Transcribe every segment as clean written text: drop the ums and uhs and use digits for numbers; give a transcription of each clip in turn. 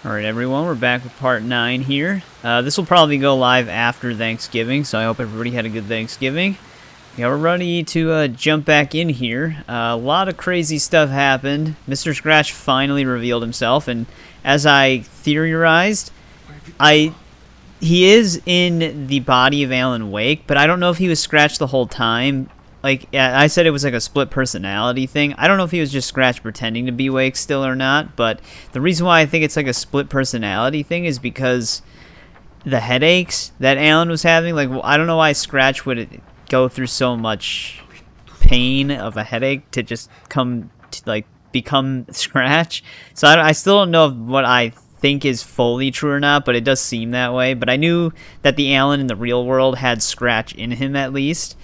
Alright everyone, we're back with part 9 here. This will probably go live after Thanksgiving, so I hope everybody had a good Thanksgiving. Yeah, we're ready to jump back in here. A lot of crazy stuff happened. Mr. Scratch finally revealed himself, and as I theorized, he is in the body of Alan Wake, but I don't know if he was Scratch the whole time. Like, yeah, I said it was like a split personality thing. I don't know if he was just Scratch pretending to be Wake still or not, but the reason why I think it's like a split personality thing is because the headaches that Alan was having, like, I don't know why Scratch would go through so much pain of a headache to just come to, like, become Scratch. So I still don't know if what I think is fully true or not, but it does seem that way. But I knew that the Alan in the real world had Scratch in him at least.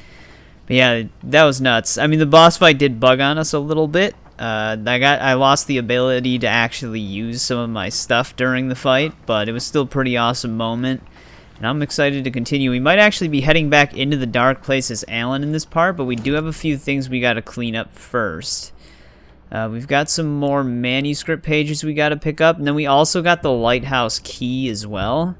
But yeah, that was nuts. I mean, the boss fight did bug on us a little bit. I lost the ability to actually use some of my stuff during the fight, but it was still a pretty awesome moment. And I'm excited to continue. We might actually be heading back into the dark place as Alan in this part, but we do have a few things we gotta clean up first. We've got some more manuscript pages we gotta pick up, and then we also got the lighthouse key as well.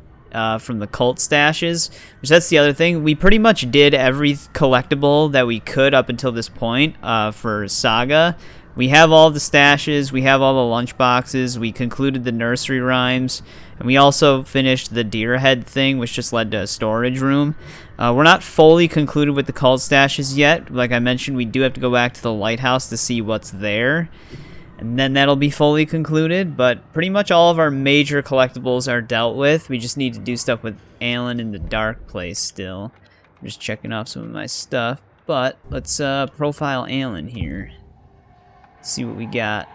From the cult stashes, which that's the other thing. We pretty much did every collectible that we could up until this point for Saga. We have all the stashes, we have all the lunch boxes, we concluded the nursery rhymes, and we also finished the deer head thing, which just led to a storage room. We're not fully concluded with the cult stashes yet. Like I mentioned, we do have to go back to the lighthouse to see what's there. And then that'll be fully concluded, but pretty much all of our major collectibles are dealt with. We just need to do stuff with Alan in the dark place still. I'm just checking off some of my stuff, but let's profile Alan here. See what we got.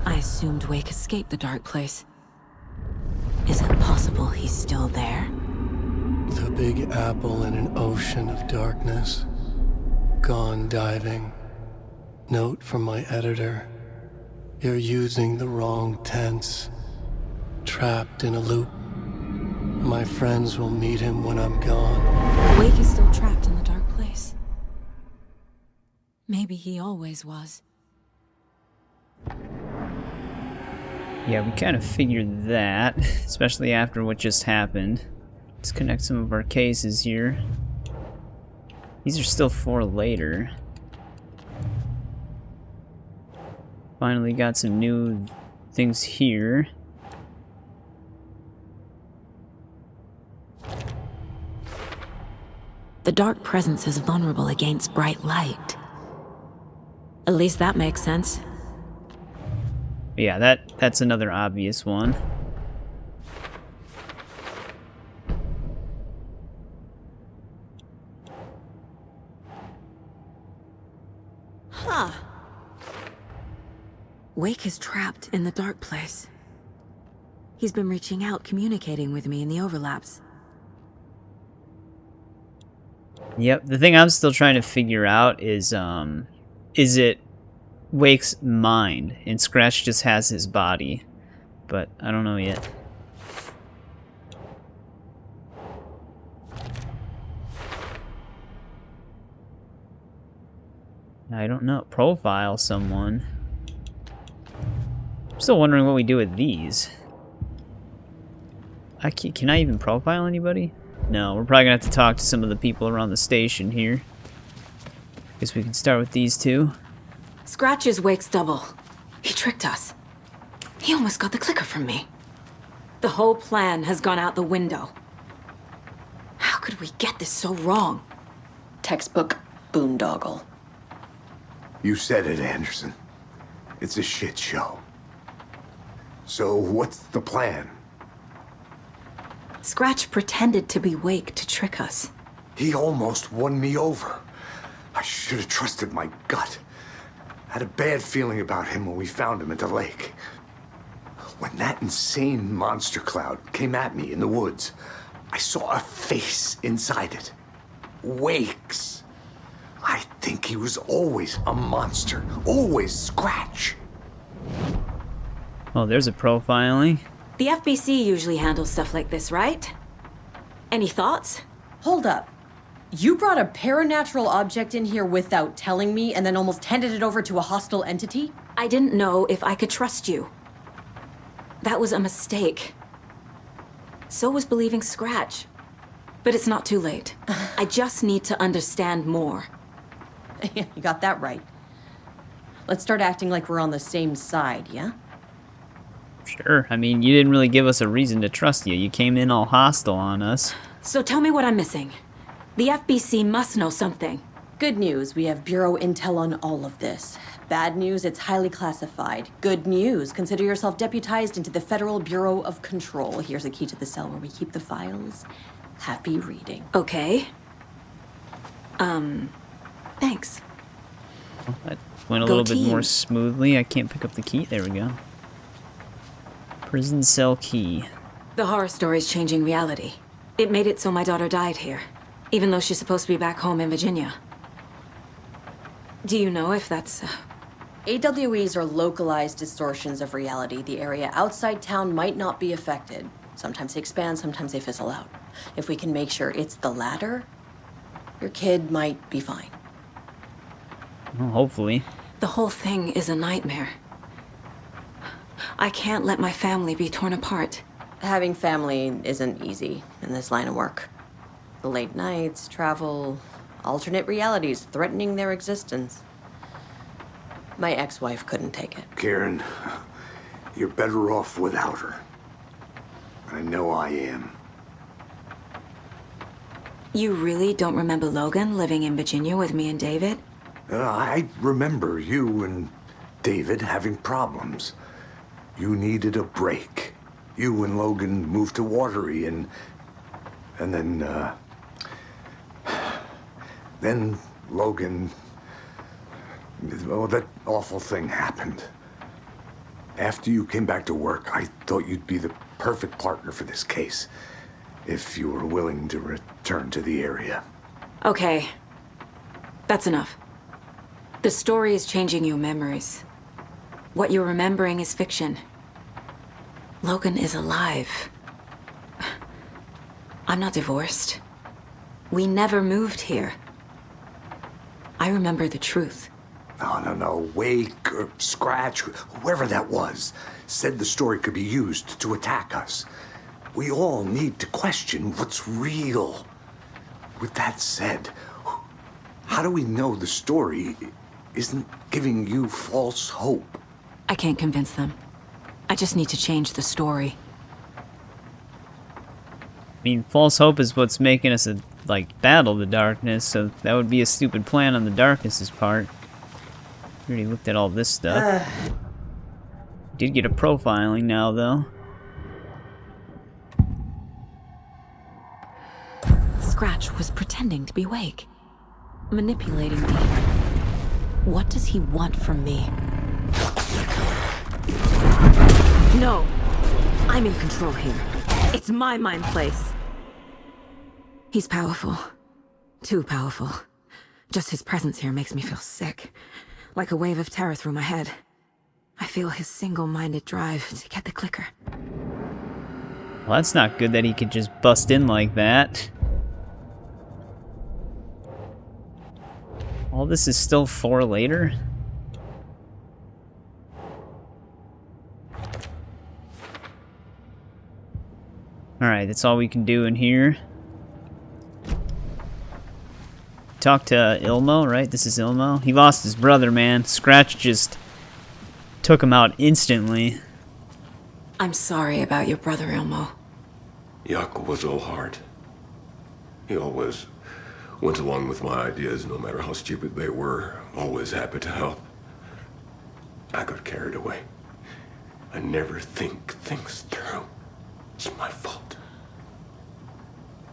I assumed Wake escaped the dark place. Is it possible he's still there? The Big Apple in an ocean of darkness. Gone diving. Note from my editor. You're using the wrong tense. Trapped in a loop. My friends will meet him when I'm gone. Wake is still trapped in the dark place. Maybe he always was. Yeah, we kind of figured that, especially after what just happened. Let's connect some of our cases here. These are still for later. Finally got some new things here. The dark presence is vulnerable against bright light. At least that makes sense. Yeah, that's another obvious one. Huh. Wake is trapped in the dark place. He's been reaching out, communicating with me in the overlaps. Yep, the thing I'm still trying to figure out is it Wake's mind and Scratch just has his body? But I don't know yet. I don't know. Profile someone. I'm still wondering what we do with these. Can I even profile anybody? No, we're probably gonna have to talk to some of the people around the station here. Guess we can start with these two. Scratch is Wake's double. He tricked us. He almost got the clicker from me. The whole plan has gone out the window. How could we get this so wrong? Textbook boondoggle. You said it, Anderson. It's a shit show. So what's the plan? Scratch pretended to be Wake to trick us. He almost won me over. I should have trusted my gut. I had a bad feeling about him when we found him at the lake. When that insane monster cloud came at me in the woods, I saw a face inside it. Wake's. I think he was always a monster. Always Scratch. Oh, there's a profiling. The FBC usually handles stuff like this, right? Any thoughts? Hold up. You brought a paranatural object in here without telling me and then almost handed it over to a hostile entity? I didn't know if I could trust you. That was a mistake. So was believing Scratch. But it's not too late. I just need to understand more. You got that right. Let's start acting like we're on the same side, yeah? Sure. I mean, you didn't really give us a reason to trust you. You came in all hostile on us. So tell me what I'm missing. The FBC must know something. Good news, we have Bureau intel on all of this. Bad news, it's highly classified. Good news, consider yourself deputized into the Federal Bureau of Control. Here's a key to the cell where we keep the files. Happy reading. Okay. Thanks. Well, that went a little bit more smoothly. I can't pick up the key. There we go. Prison cell key. The horror story's changing reality. It made it so my daughter died here, even though she's supposed to be back home in Virginia. Do you know if that's... AWEs are localized distortions of reality. The area outside town might not be affected. Sometimes they expand, sometimes they fizzle out. If we can make sure it's the latter, your kid might be fine. Well, hopefully. The whole thing is a nightmare. I can't let my family be torn apart. Having family isn't easy in this line of work. The late nights, travel, alternate realities threatening their existence. My ex-wife couldn't take it. Karen, you're better off without her. I know I am. You really don't remember Logan living in Virginia with me and David? I remember you and David having problems. You needed a break. You and Logan moved to Watery and then Logan, oh, that awful thing happened. After you came back to work, I thought you'd be the perfect partner for this case, if you were willing to return to the area. Okay. That's enough. The story is changing your memories. What you're remembering is fiction. Logan is alive. I'm not divorced. We never moved here. I remember the truth. No. Wake or Scratch, whoever that was, said the story could be used to attack us. We all need to question what's real. With that said, how do we know the story isn't giving you false hope? I can't convince them. I just need to change the story. I mean, false hope is what's making us, battle the darkness, so that would be a stupid plan on the darkness's part. We already looked at all this stuff. Did get a profiling now, though. Scratch was pretending to be awake. Manipulating me. What does he want from me? No! I'm in control here. It's my mind place. He's powerful. Too powerful. Just his presence here makes me feel sick. Like a wave of terror through my head. I feel his single-minded drive to get the clicker. Well, that's not good that he could just bust in like that. All this is still 4 later? Alright, that's all we can do in here. Talk to Ilmo, right? This is Ilmo. He lost his brother, man. Scratch just took him out instantly. I'm sorry about your brother, Ilmo. Jakob was all heart. He always went along with my ideas, no matter how stupid they were. Always happy to help. I got carried away. I never think things through. It's my fault.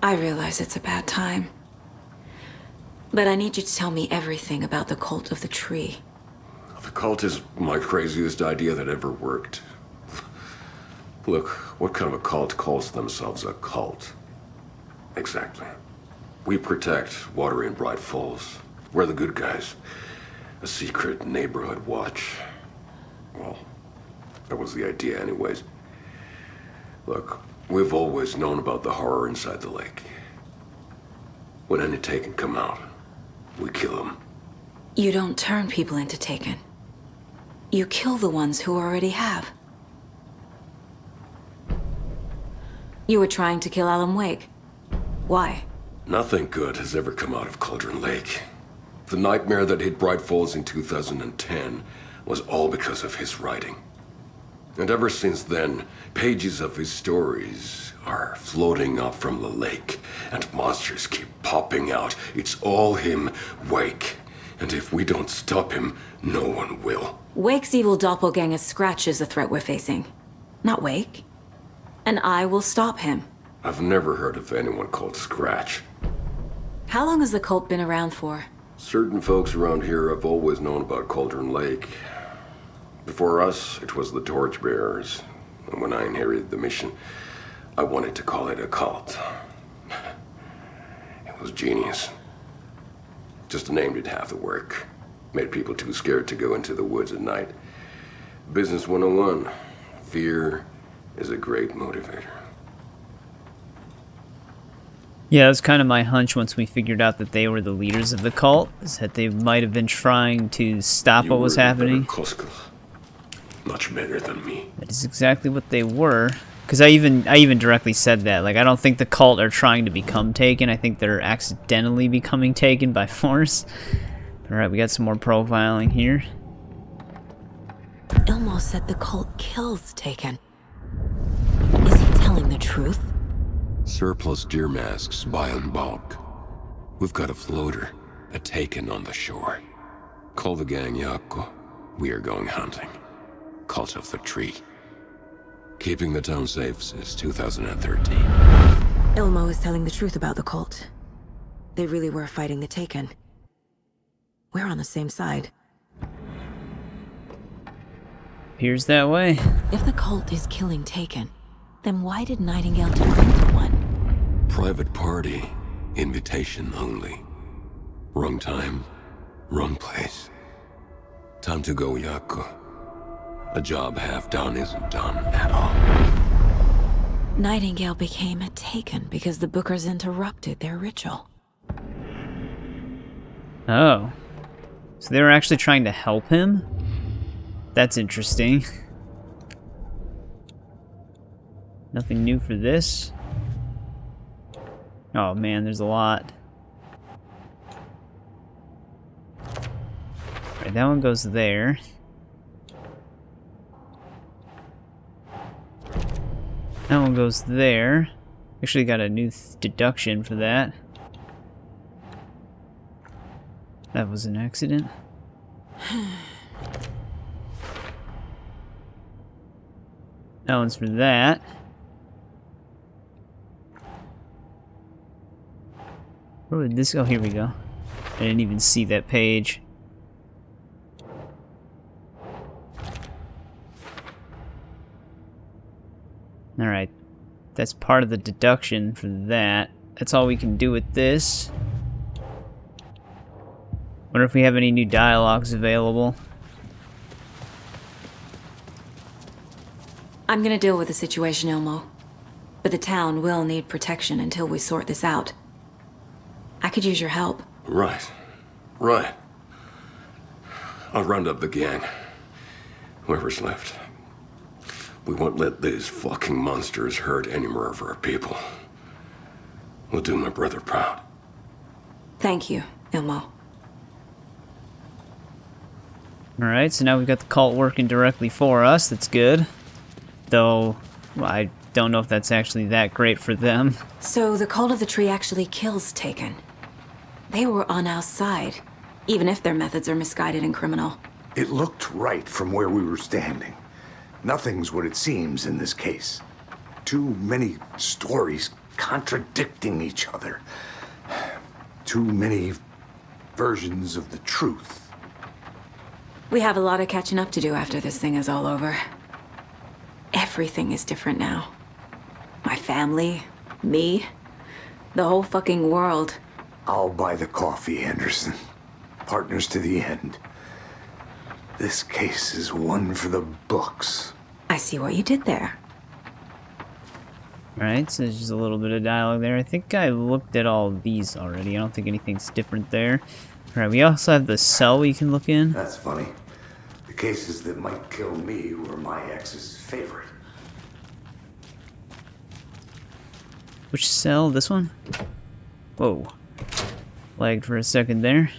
I realize it's a bad time. But I need you to tell me everything about the cult of the tree. The cult is my craziest idea that ever worked. Look, what kind of a cult calls themselves a cult? Exactly. We protect Watery and Bright Falls. We're the good guys. A secret neighborhood watch. Well, that was the idea anyways. Look, we've always known about the horror inside the lake. When any Taken come out, we kill them. You don't turn people into Taken. You kill the ones who already have. You were trying to kill Alan Wake. Why? Nothing good has ever come out of Cauldron Lake. The nightmare that hit Bright Falls in 2010 was all because of his writing. And ever since then, pages of his stories are floating up from the lake, and monsters keep popping out. It's all him, Wake. And if we don't stop him, no one will. Wake's evil doppelganger Scratch is the threat we're facing, not Wake. And I will stop him. I've never heard of anyone called Scratch. How long has the cult been around for? Certain folks around here have always known about Cauldron Lake. Before us, it was the Torchbearers. And when I inherited the mission, I wanted to call it a cult. It was genius. Just a name did half the work. Made people too scared to go into the woods at night. Business 101. Fear is a great motivator. Yeah, that's kind of my hunch once we figured out that they were the leaders of the cult, is that they might have been trying to stop what was happening. Much better than me. That is exactly what they were. Because I even directly said that. Like, I don't think the cult are trying to become taken. I think they're accidentally becoming taken by force. Alright, we got some more profiling here. Ilmo said the cult kills Taken. Is he telling the truth? Surplus deer masks buy in bulk. We've got a floater, a Taken on the shore. Call the gang Yako. We are going hunting. Cult of the Tree. Keeping the town safe since 2013. Ilmo is telling the truth about the cult. They really were fighting the Taken. We're on the same side. Appears that way. If the cult is killing Taken, then why did Nightingale turn into one? Private party. Invitation only. Wrong time. Wrong place. Time to go, Yako. A job half done isn't done at all. Nightingale became a Taken because the Bookers interrupted their ritual. Oh. So they were actually trying to help him? That's interesting. Nothing new for this. Oh man, there's a lot. Alright, that one goes there. That one goes there. Actually got a new deduction for that. That was an accident. That one's for that. Where would this go? Here we go. I didn't even see that page. Alright. That's part of the deduction for that. That's all we can do with this. Wonder if we have any new dialogues available. I'm gonna deal with the situation, Ilmo. But the town will need protection until we sort this out. I could use your help. Right. Right. I'll round up the gang. Whoever's left. We won't let these fucking monsters hurt any more of our people. We'll do my brother proud. Thank you, Ilmo. Alright, so now we've got the cult working directly for us. That's good. Though, well, I don't know if that's actually that great for them. So the Cult of the Tree actually kills Taken. They were on our side, even if their methods are misguided and criminal. It looked right from where we were standing. Nothing's what it seems in this case. Too many stories contradicting each other. Too many versions of the truth. We have a lot of catching up to do after this thing is all over. Everything is different now. My family, me, the whole fucking world. I'll buy the coffee, Anderson. Partners to the end. This case is one for the books. I see what you did there. Alright, so there's just a little bit of dialogue there. I think I looked at all of these already. I don't think anything's different there. Alright, we also have the cell we can look in. That's funny. The cases that might kill me were my ex's favorite. Which cell? This one? Whoa. Lagged for a second there.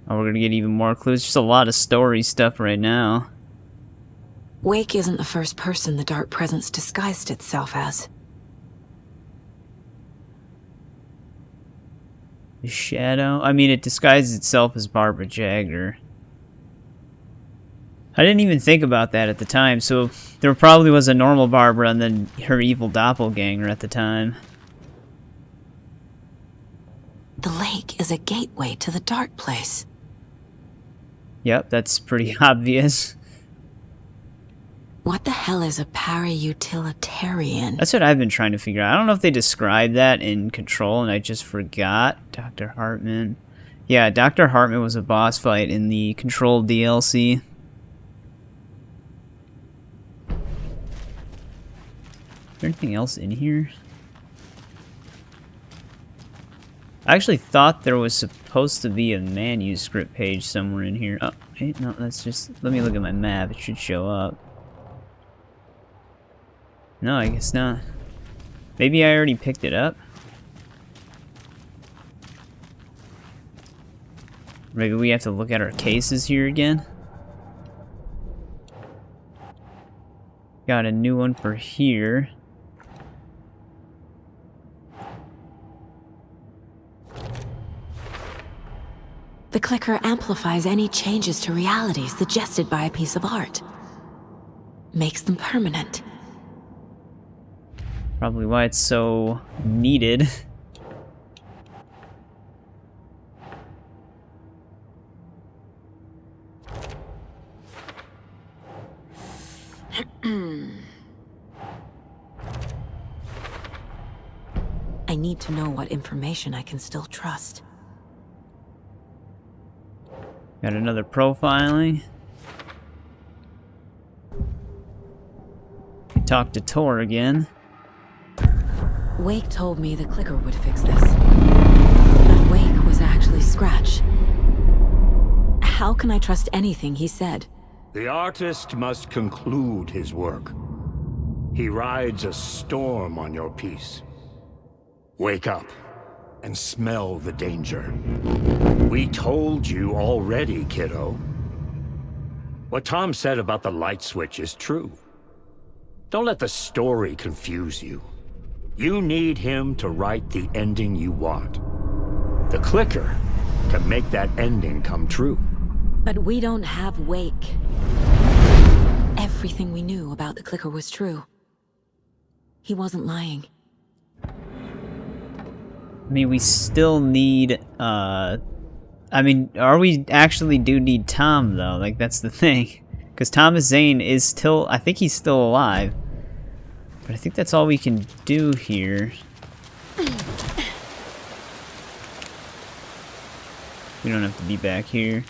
Oh, we're gonna get even more clues. Just a lot of story stuff right now. Wake isn't the first person the dark presence disguised itself as. The shadow? I mean, it disguises itself as Barbara Jagger. I didn't even think about that at the time, so there probably was a normal Barbara and then her evil doppelganger at the time. The lake is a gateway to the dark place. Yep, that's pretty obvious. What the hell is a para-utilitarian? That's what I've been trying to figure out. I don't know if they described that in Control and I just forgot. Dr. Hartman. Yeah, Dr. Hartman was a boss fight in the Control DLC. Is there anything else in here? I actually thought there was supposed to be a manuscript page somewhere in here. Oh, wait, no, that's just... Let me look at my map. It should show up. No, I guess not. Maybe I already picked it up? Maybe we have to look at our cases here again? Got a new one for here. The clicker amplifies any changes to reality suggested by a piece of art. Makes them permanent. Probably why it's so needed. I need to know what information I can still trust. Got another profiling. Talk to Tor again. Wake told me the clicker would fix this. But Wake was actually Scratch. How can I trust anything he said? The artist must conclude his work. He rides a storm on your piece. Wake up and smell the danger. We told you already, kiddo. What Tom said about the light switch is true. Don't let the story confuse you. You need him to write the ending you want. The clicker can make that ending come true. But we don't have Wake. Everything we knew about the clicker was true. He wasn't lying. I mean, we still need, I mean, we actually do need Tom, though? Like, that's the thing. Because Thomas Zane is still, I think he's still alive. But I think that's all we can do here. We don't have to be back here.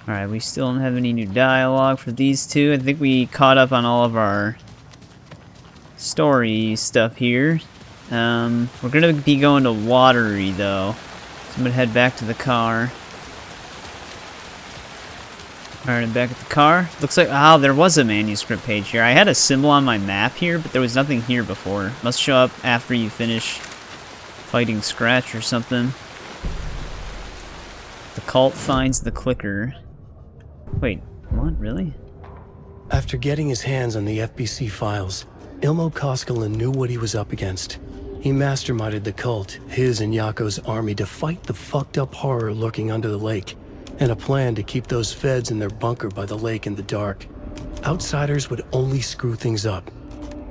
Alright, we still don't have any new dialogue for these two. I think we caught up on all of our story stuff here. We're gonna be going to Watery, though. So I'm gonna head back to the car. Alright, I'm back at the car. Looks like, oh, there was a manuscript page here. I had a symbol on my map here, but there was nothing here before. Must show up after you finish fighting Scratch or something. The cult finds the clicker. Wait, what? Really? After getting his hands on the FBC files, Ilmo Koskinen knew what he was up against. He masterminded the cult, his and Yako's army, to fight the fucked up horror lurking under the lake, and a plan to keep those feds in their bunker by the lake in the dark. Outsiders would only screw things up.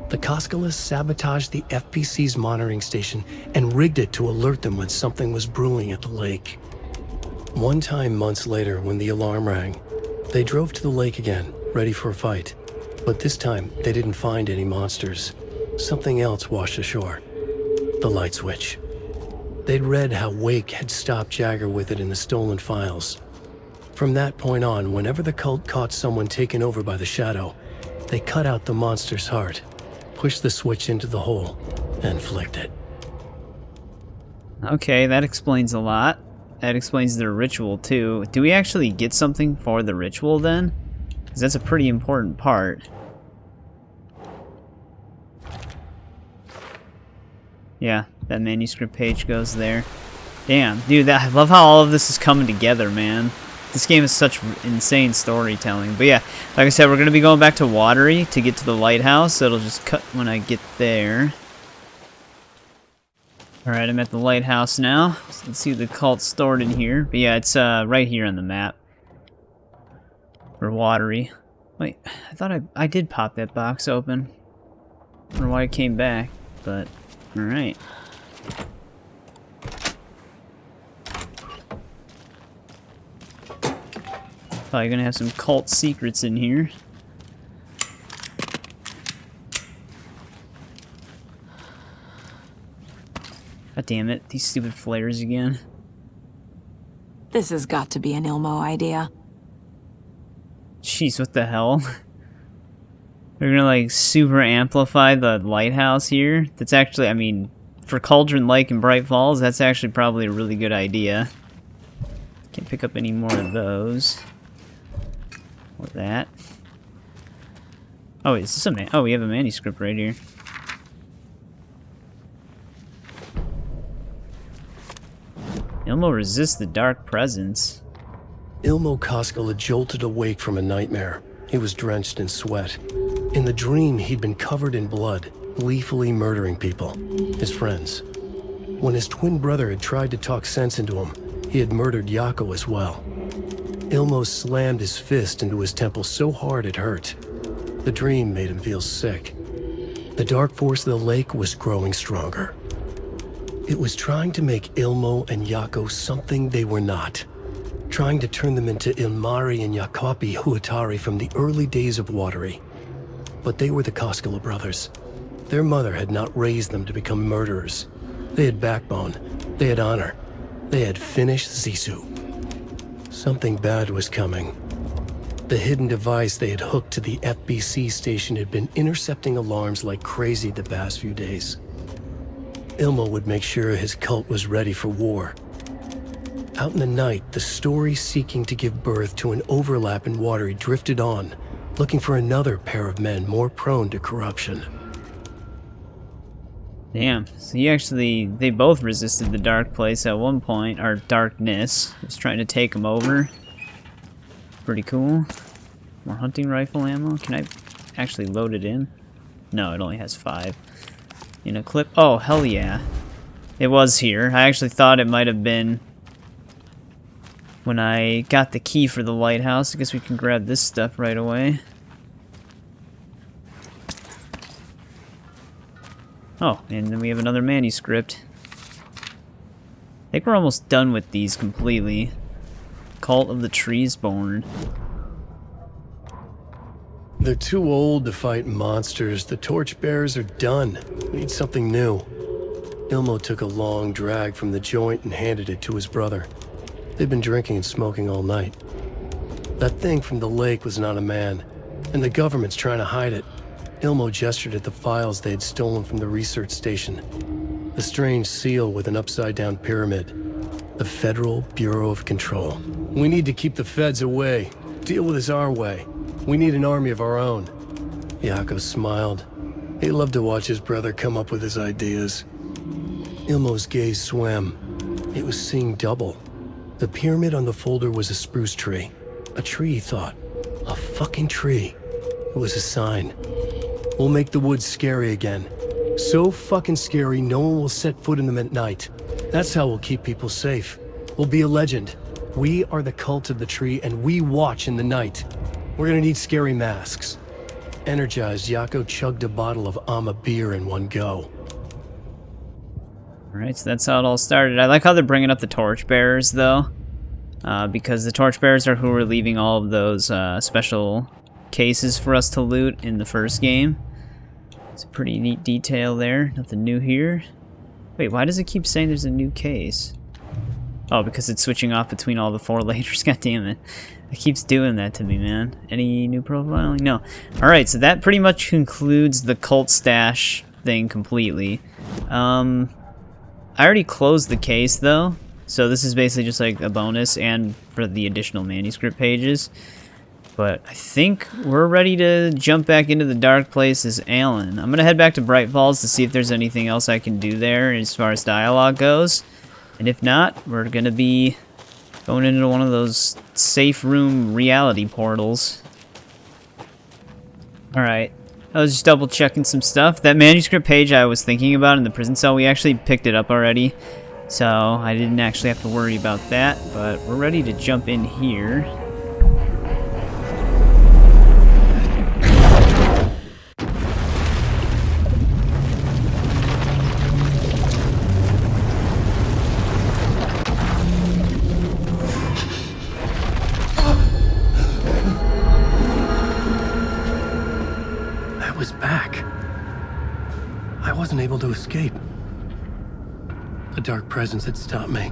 The Koskinens sabotaged the FBC's monitoring station and rigged it to alert them when something was brewing at the lake. One time months later, when the alarm rang, they drove to the lake again, ready for a fight. But this time, they didn't find any monsters. Something else washed ashore. The light switch. They'd read how Wake had stopped Jagger with it in the stolen files. From that point on, whenever the cult caught someone taken over by the shadow, they cut out the monster's heart, pushed the switch into the hole, and flicked it. Okay, that explains a lot. that explains their ritual too. Do we actually get something for the ritual then? Because that's a pretty important part. Yeah, that manuscript page goes there. Damn, dude, I love how all of this is coming together, man. This game is such insane storytelling. But yeah, like I said, we're going to be going back to Watery to get to the lighthouse, so it'll just cut when I get there. Alright, I'm at the lighthouse now. So let's see the cult's stored in here. But yeah, it's right here on the map. For Watery. Wait, I thought I did pop that box open. I don't know why it came back, but alright. Probably gonna have some cult secrets in here. God damn it, these stupid flares again. This has got to be an Ilmo idea. Jeez, what the hell? They're gonna like super amplify the lighthouse here? That's actually, I mean, for Cauldron Lake and Bright Falls, that's actually probably a really good idea. Can't pick up any more of those. Or that. Oh, is this a man? Oh, we have a manuscript right here. Ilmo resists the dark presence. Ilmo Koskela had jolted awake from a nightmare. He was drenched in sweat. In the dream, he'd been covered in blood, gleefully murdering people, his friends. When his twin brother had tried to talk sense into him, he had murdered Jaakko as well. Ilmo slammed his fist into his temple so hard it hurt. The dream made him feel sick. The dark force of the lake was growing stronger. It was trying to make Ilmo and Jaakko something they were not. Trying to turn them into Ilmari and Jakobi Huatari from the early days of Watery. But they were the Koskela brothers. Their mother had not raised them to become murderers. They had backbone. They had honor. They had finished Zissou. Something bad was coming. The hidden device they had hooked to the FBC station had been intercepting alarms like crazy the past few days. Ilmo would make sure his cult was ready for war. Out in the night, the story seeking to give birth to an overlap in Watery drifted on, looking for another pair of men more prone to corruption. Damn, so they both resisted the dark place at one point, or darkness. Was trying to take them over. Pretty cool. More hunting rifle ammo. Can I actually load it in? No, it only has 5. In a clip. Oh, hell yeah. It was here. I actually thought it might have been when I got the key for the lighthouse. I guess we can grab this stuff right away. Oh, and then we have another manuscript. I think we're almost done with these completely. Cult of the Trees Born. They're too old to fight monsters. The torchbearers are done. We need something new. Ilmo took a long drag from the joint and handed it to his brother. They'd been drinking and smoking all night. That thing from the lake was not a man, and the government's trying to hide it. Ilmo gestured at the files they had stolen from the research station. The strange seal with an upside-down pyramid. The Federal Bureau of Control. We need to keep the feds away. Deal with this our way. We need an army of our own. Jaakko smiled. He loved to watch his brother come up with his ideas. Ilmo's gaze swam. It was seeing double. The pyramid on the folder was a spruce tree. A tree, he thought. A fucking tree. It was a sign. We'll make the woods scary again. So fucking scary, no one will set foot in them at night. That's how we'll keep people safe. We'll be a legend. We are the cult of the tree, and we watch in the night. We're gonna need scary masks. Energized, Jaakko chugged a bottle of Ama beer in one go. Alright, so that's how it all started. I like how they're bringing up the torchbearers, though. Because the torchbearers are who were leaving all of those special cases for us to loot in the first game. It's a pretty neat detail there. Nothing new here. Wait, why does it keep saying there's a new case? Oh, because it's switching off between all the 4 layers. God damn it. It keeps doing that to me, man. Any new profiling? No. Alright, so that pretty much concludes the cult stash thing completely. I already closed the case, though. So this is basically just like a bonus and for the additional manuscript pages. But I think we're ready to jump back into the dark place as Alan. I'm going to head back to Bright Falls to see if there's anything else I can do there as far as dialogue goes. And if not, we're going to be going into one of those safe room reality portals. Alright, I was just double checking some stuff. That manuscript page I was thinking about in the prison cell, we actually picked it up already. So I didn't actually have to worry about that, but we're ready to jump in here. I was back. I wasn't able to escape. A dark presence had stopped me.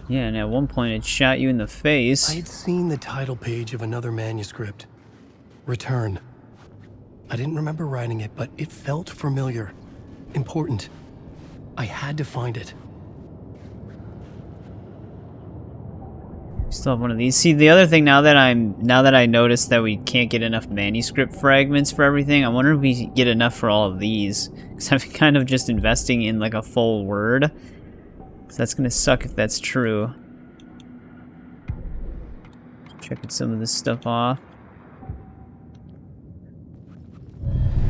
Yeah, and at one point it shot you in the face. I had seen the title page of another manuscript. Return. I didn't remember writing it, but it felt familiar. Important. I had to find it. Still have one of these. See, the other thing now that I noticed that we can't get enough manuscript fragments for everything, I wonder if we get enough for all of these. Because I'm kind of just investing in like a full word. So that's gonna suck if that's true. Checking some of this stuff off.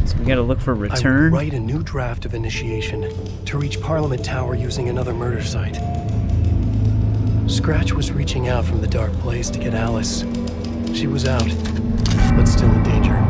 So we gotta look for return. I would write a new draft of initiation to reach Parliament Tower using another murder site. Scratch was reaching out from the dark place to get Alice. She was out, but still in danger.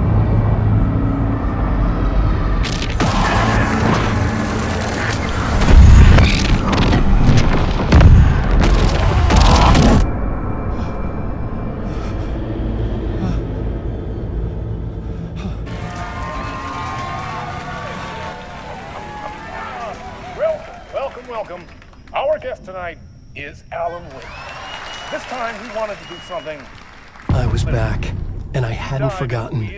Welcome. Our guest tonight is Alan Wake. This time he wanted to do something. I was back, and I hadn't forgotten.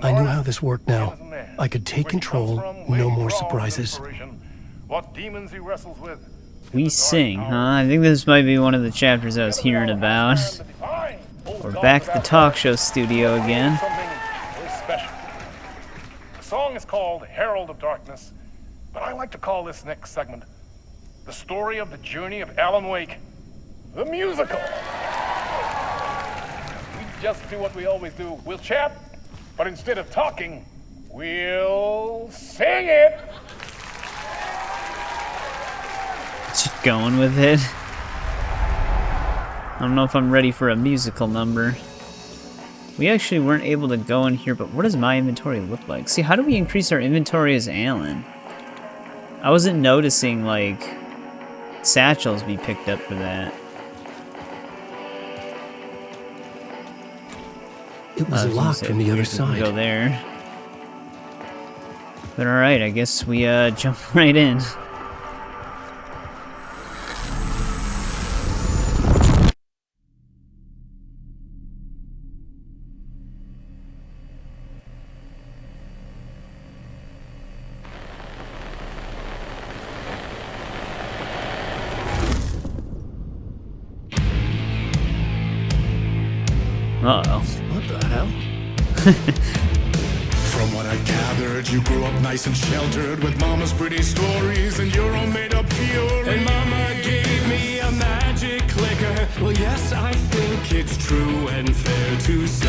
I knew how this worked now. I could take control, no more surprises. What demons he wrestles with. We sing, huh? I think this might be one of the chapters I was hearing about. We're back at the talk show studio again. Something very special. The song is called Herald of Darkness, but I like to call this next segment the story of the journey of Alan Wake, the musical. We just do what we always do. We'll chat, but instead of talking, we'll sing it. Just going with it. I don't know if I'm ready for a musical number. We actually weren't able to go in here, but what does my inventory look like? See, how do we increase our inventory as Alan? I wasn't noticing, like, satchels be picked up for that. It was locked from the other side. Go there. But alright, I guess we jump right in. Uh-oh. What the hell? From what I've gathered, you grew up nice and sheltered with mama's pretty stories and your own made-up fury. And mama gave me a magic clicker. Well, yes, I think it's true and fair to say.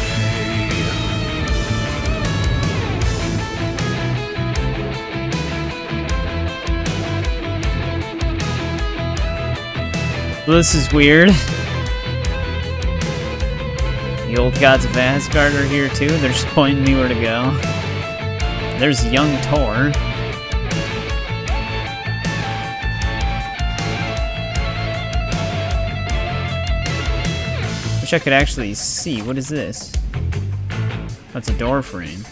Well, this is weird. The Old Gods of Asgard are here too. They're just pointing me where to go. There's young Tor. Wish I could actually see. What is this? That's a door frame.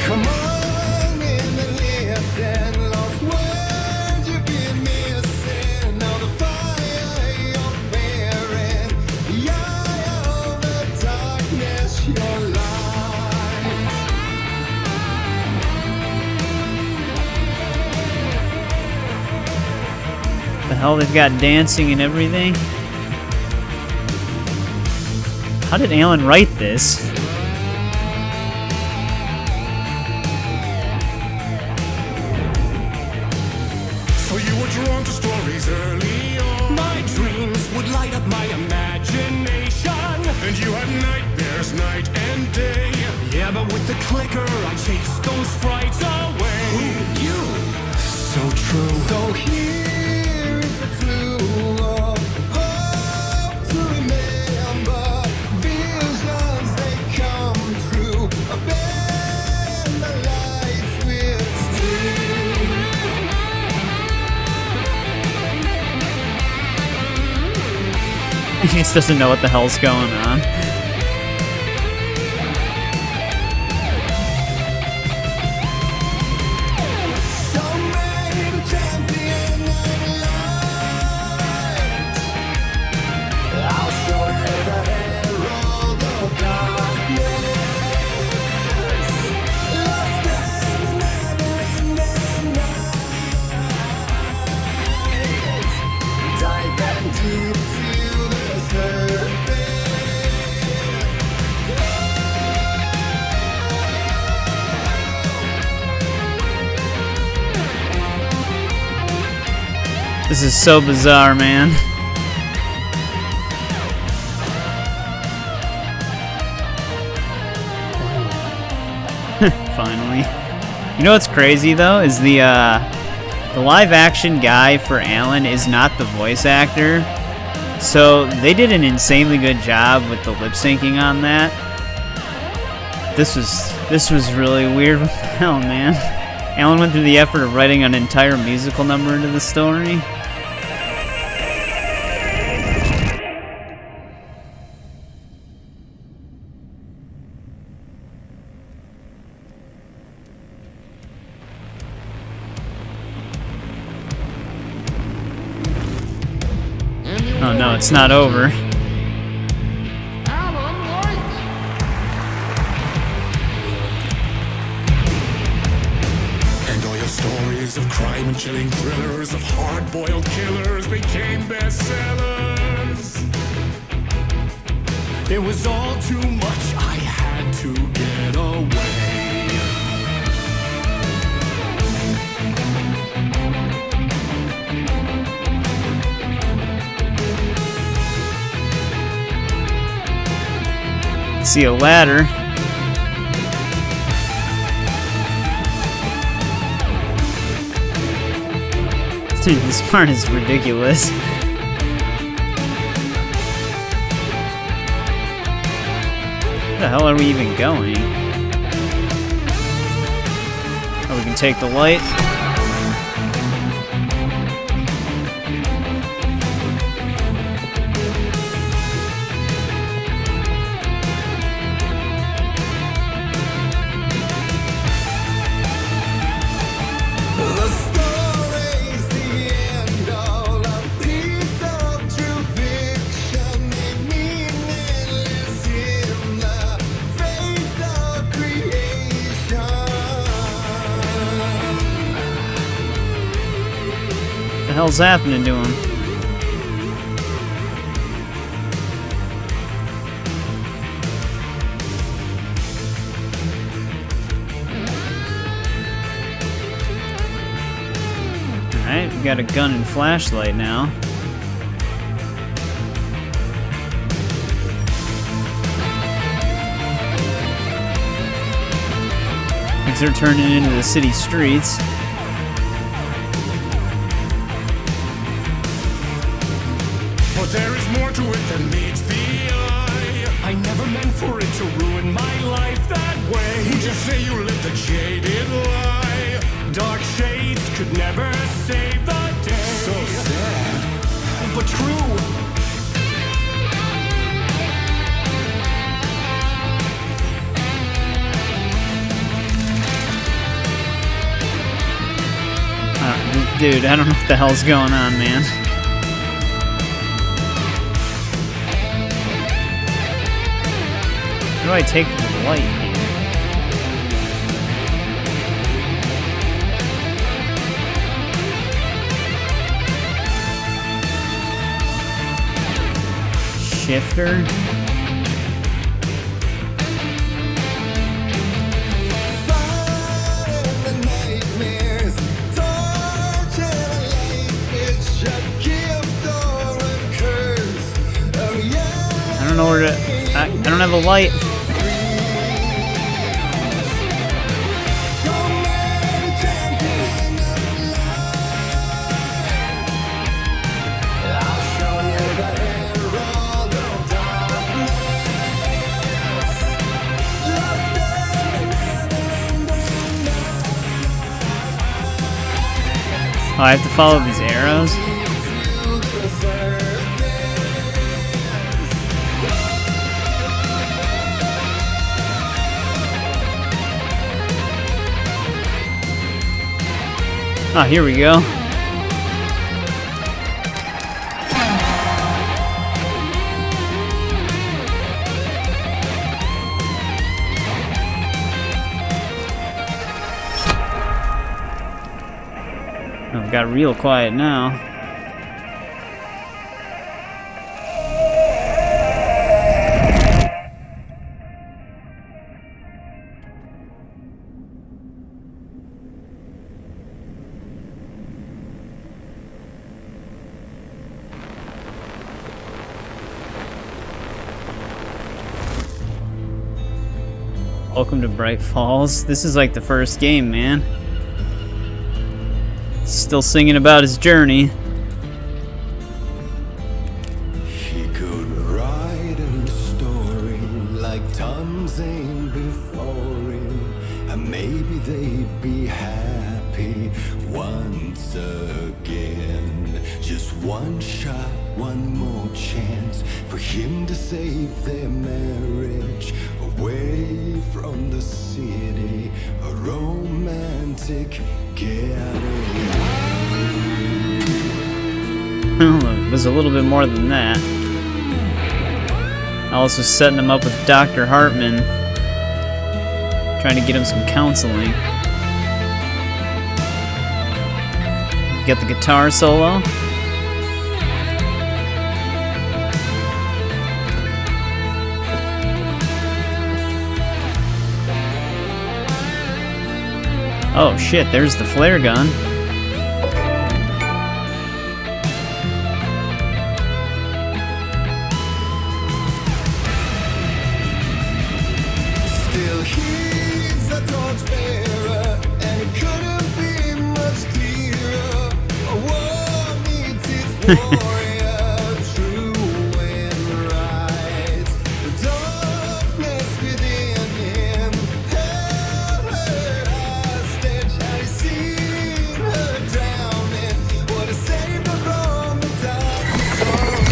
Come on in and listen, lost words you've been missing. Now the fire you're bearing, hell, they've got dancing and everything. How did Alan write this? So you were drawn to stories early on. My dreams would light up my imagination. And you had nightmares night and day. Yeah, but with the clicker, I chased those frights away. Who you? So true. So here is the clue of hope to remember. Visions, they come true. Bend the lights with steel. He just doesn't know what the hell's going on. This is so bizarre, man. Finally. You know what's crazy though is the live action guy for Alan is not the voice actor. So they did an insanely good job with the lip syncing on that. This was really weird with Alan, man. Alan went through the effort of writing an entire musical number into the story. Oh no, it's not over. And all your stories of crime and chilling thrillers of hard-boiled killers became bestsellers. It was all too much, I had to get away. See a ladder. Dude, this part is ridiculous. Where the hell are we even going? Oh, we can take the light. What the hell's happening to him? Alright, we got a gun and flashlight now. Things are turning into the city streets. But there is more to it than meets the eye. I never meant for it to ruin my life that way. Would you say you lived a jaded lie? Dark shades could never save the day. So sad, but true. Dude, I don't know what the hell's going on, man. How do I take the light here? shifter. I don't know where to... I don't have a light. Oh, I have to follow these arrows? Oh, here we go. Oh, it got real quiet now. Welcome to Bright Falls. This is like the first game, man. Still singing about his journey. He could write a story like Tom Zane before him, and maybe they'd be happy once again. Just one shot, one more chance for him to save their marriage. Away from the city, a romantic getaway. It was a little bit more than that. I was also setting him up with Dr. Hartman, trying to get him some counseling. Get the guitar solo. Oh shit, there's the flare gun. Still he's a torchbearer, and it couldn't be much clearer. A war needs its warrior, true and right. The darkness within him held her hostage. Had he seen her drowning, would have saved her from the darkness of the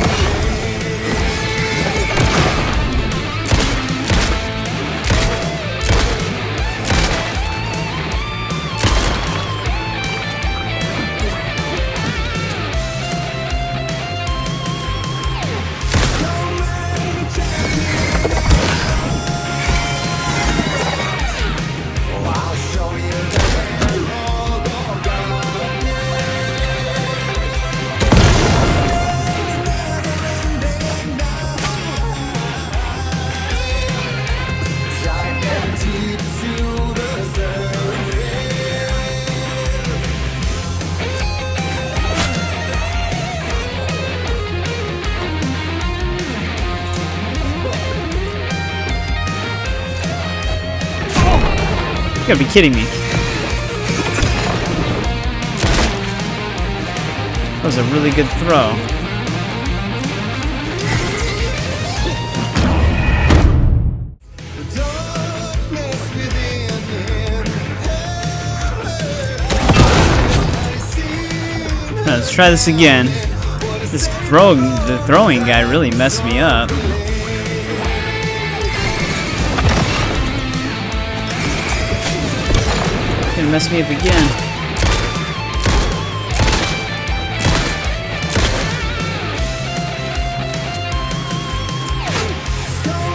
You gotta be kidding me. That was a really good throw. Let's try this again. The throwing guy really messed me up. Gonna mess me up again.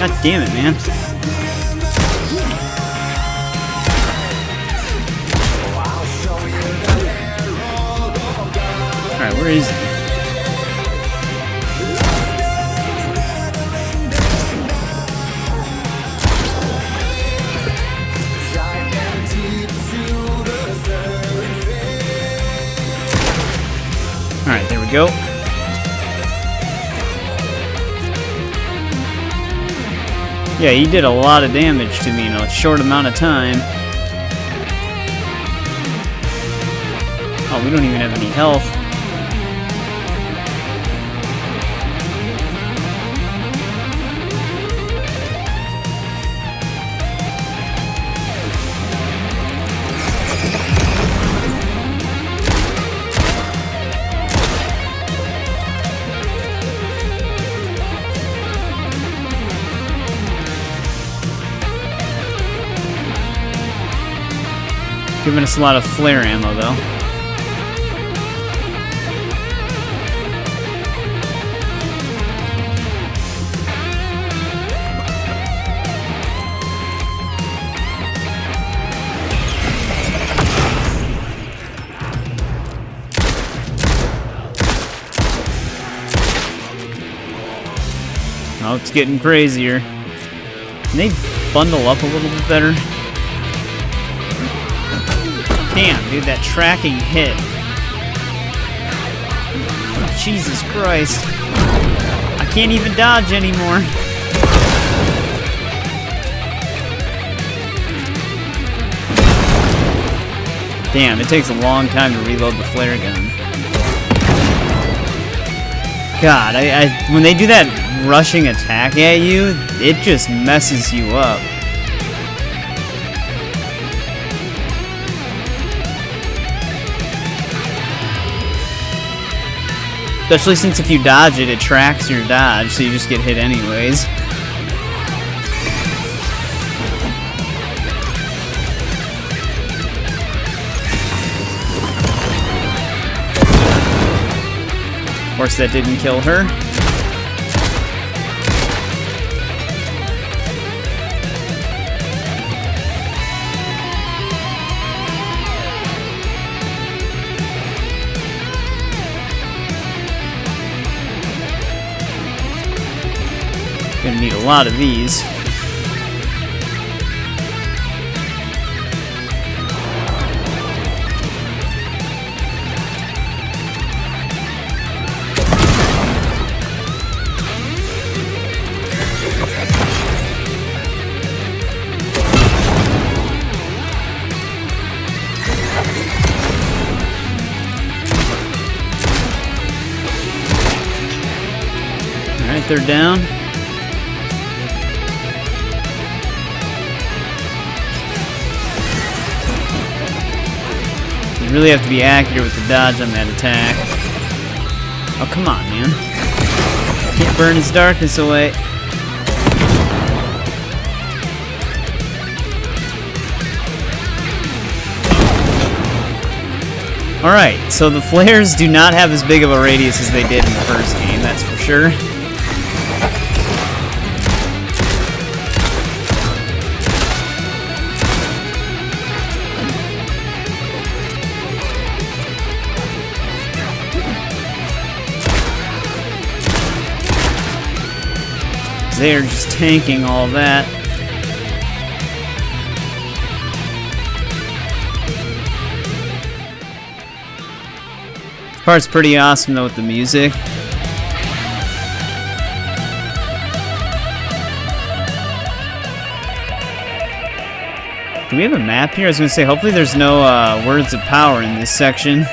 God damn it, man. Alright, where is he? go. Yeah, he did a lot of damage to me in a short amount of time. Oh, we don't even have any health. Giving us a lot of flare ammo, though. Oh, it's getting crazier. Can they bundle up a little bit better? Damn, dude, that tracking hit. Oh, Jesus Christ. I can't even dodge anymore. Damn, it takes a long time to reload the flare gun. God, when they do that rushing attack at you, it just messes you up. Especially since if you dodge it, it tracks your dodge, so you just get hit anyways. Of course, that didn't kill her. Gonna need a lot of these. Alright, they're down. You really have to be accurate with the dodge on that attack. Oh, come on, man. Can't burn his darkness away. Alright, so the flares do not have as big of a radius as they did in the first game, that's for sure. They're just tanking all that. This part's pretty awesome though with the music. Do we have a map here? I was gonna say, hopefully there's no words of power in this section.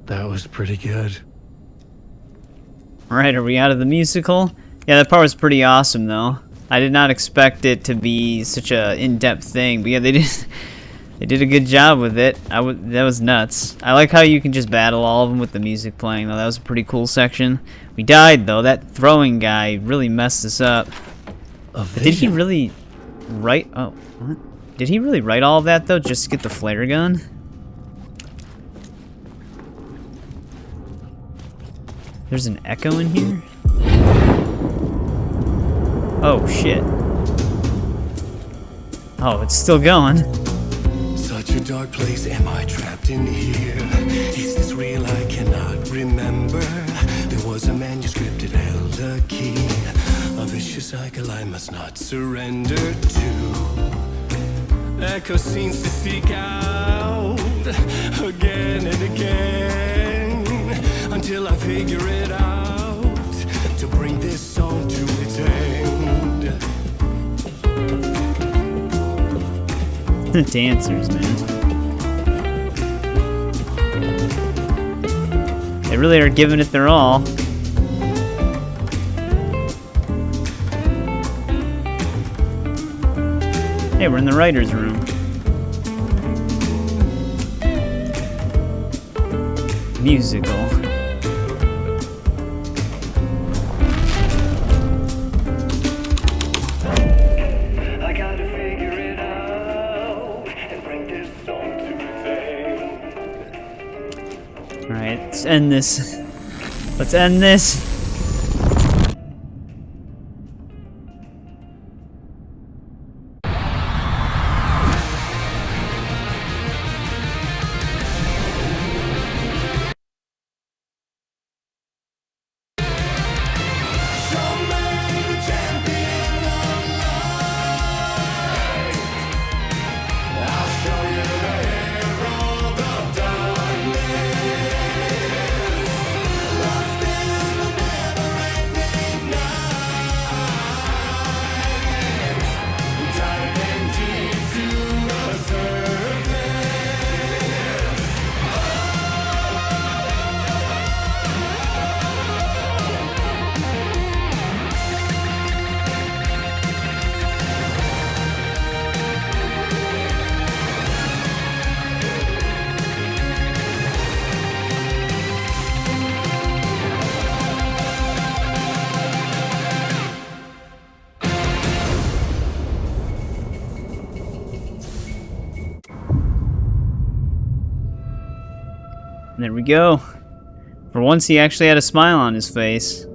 That was pretty good. Alright, are we out of the musical? Yeah, that part was pretty awesome though. I did not expect it to be such a in-depth thing, but yeah, they did a good job with it. That was nuts. I like how you can just battle all of them with the music playing though. That was a pretty cool section. We died though. That throwing guy really messed us up. Did he really write? Oh, what? Did he really write all of that though, just to get the flare gun? There's an echo in here? Oh, shit. Oh, it's still going. Such a dark place, am I trapped in here? Is this real? I cannot remember. There was a manuscript, it held a key. A vicious cycle I must not surrender to. Echo seems to seek out again and again until I figure it out to bring this song to its end. The dancers, man. They really are giving it their all. Hey, we're in the writer's room. Musical. I gotta figure it out and bring this song to its end. Alright, let's end this. Let's end this. There we go. For once, he actually had a smile on his face.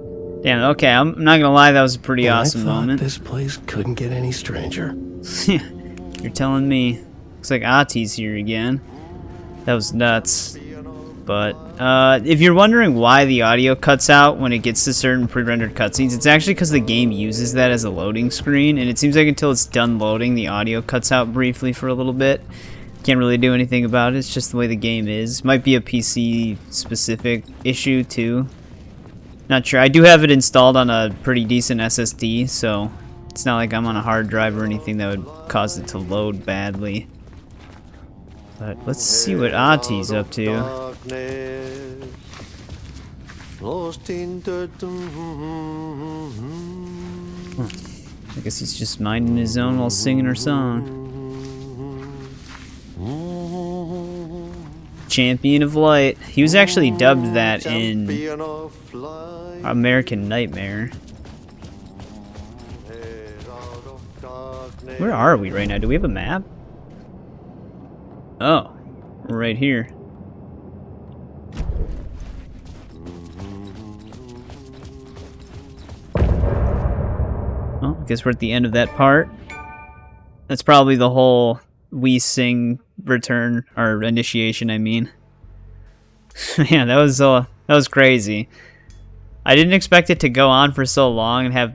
Damn, okay, I'm not gonna lie, that was a pretty awesome moment. This place couldn't get any stranger. You're telling me. Looks like Ati's here again. That was nuts. But, if you're wondering why the audio cuts out when it gets to certain pre-rendered cutscenes, it's actually because the game uses that as a loading screen, and it seems like until it's done loading, the audio cuts out briefly for a little bit. Can't really do anything about it, it's just the way the game is. Might be a PC-specific issue, too. Not sure. I do have it installed on a pretty decent SSD, so it's not like I'm on a hard drive or anything that would cause it to load badly. But let's see what Ati's up to. I guess he's just minding his own while singing her song. Champion of Light. He was actually dubbed that in American Nightmare. Where are we right now? Do we have a map? Oh, we're right here. Well, I guess we're at the end of that part. That's probably the whole we sing return, or initiation, I mean. Yeah, that was crazy. I didn't expect it to go on for so long and have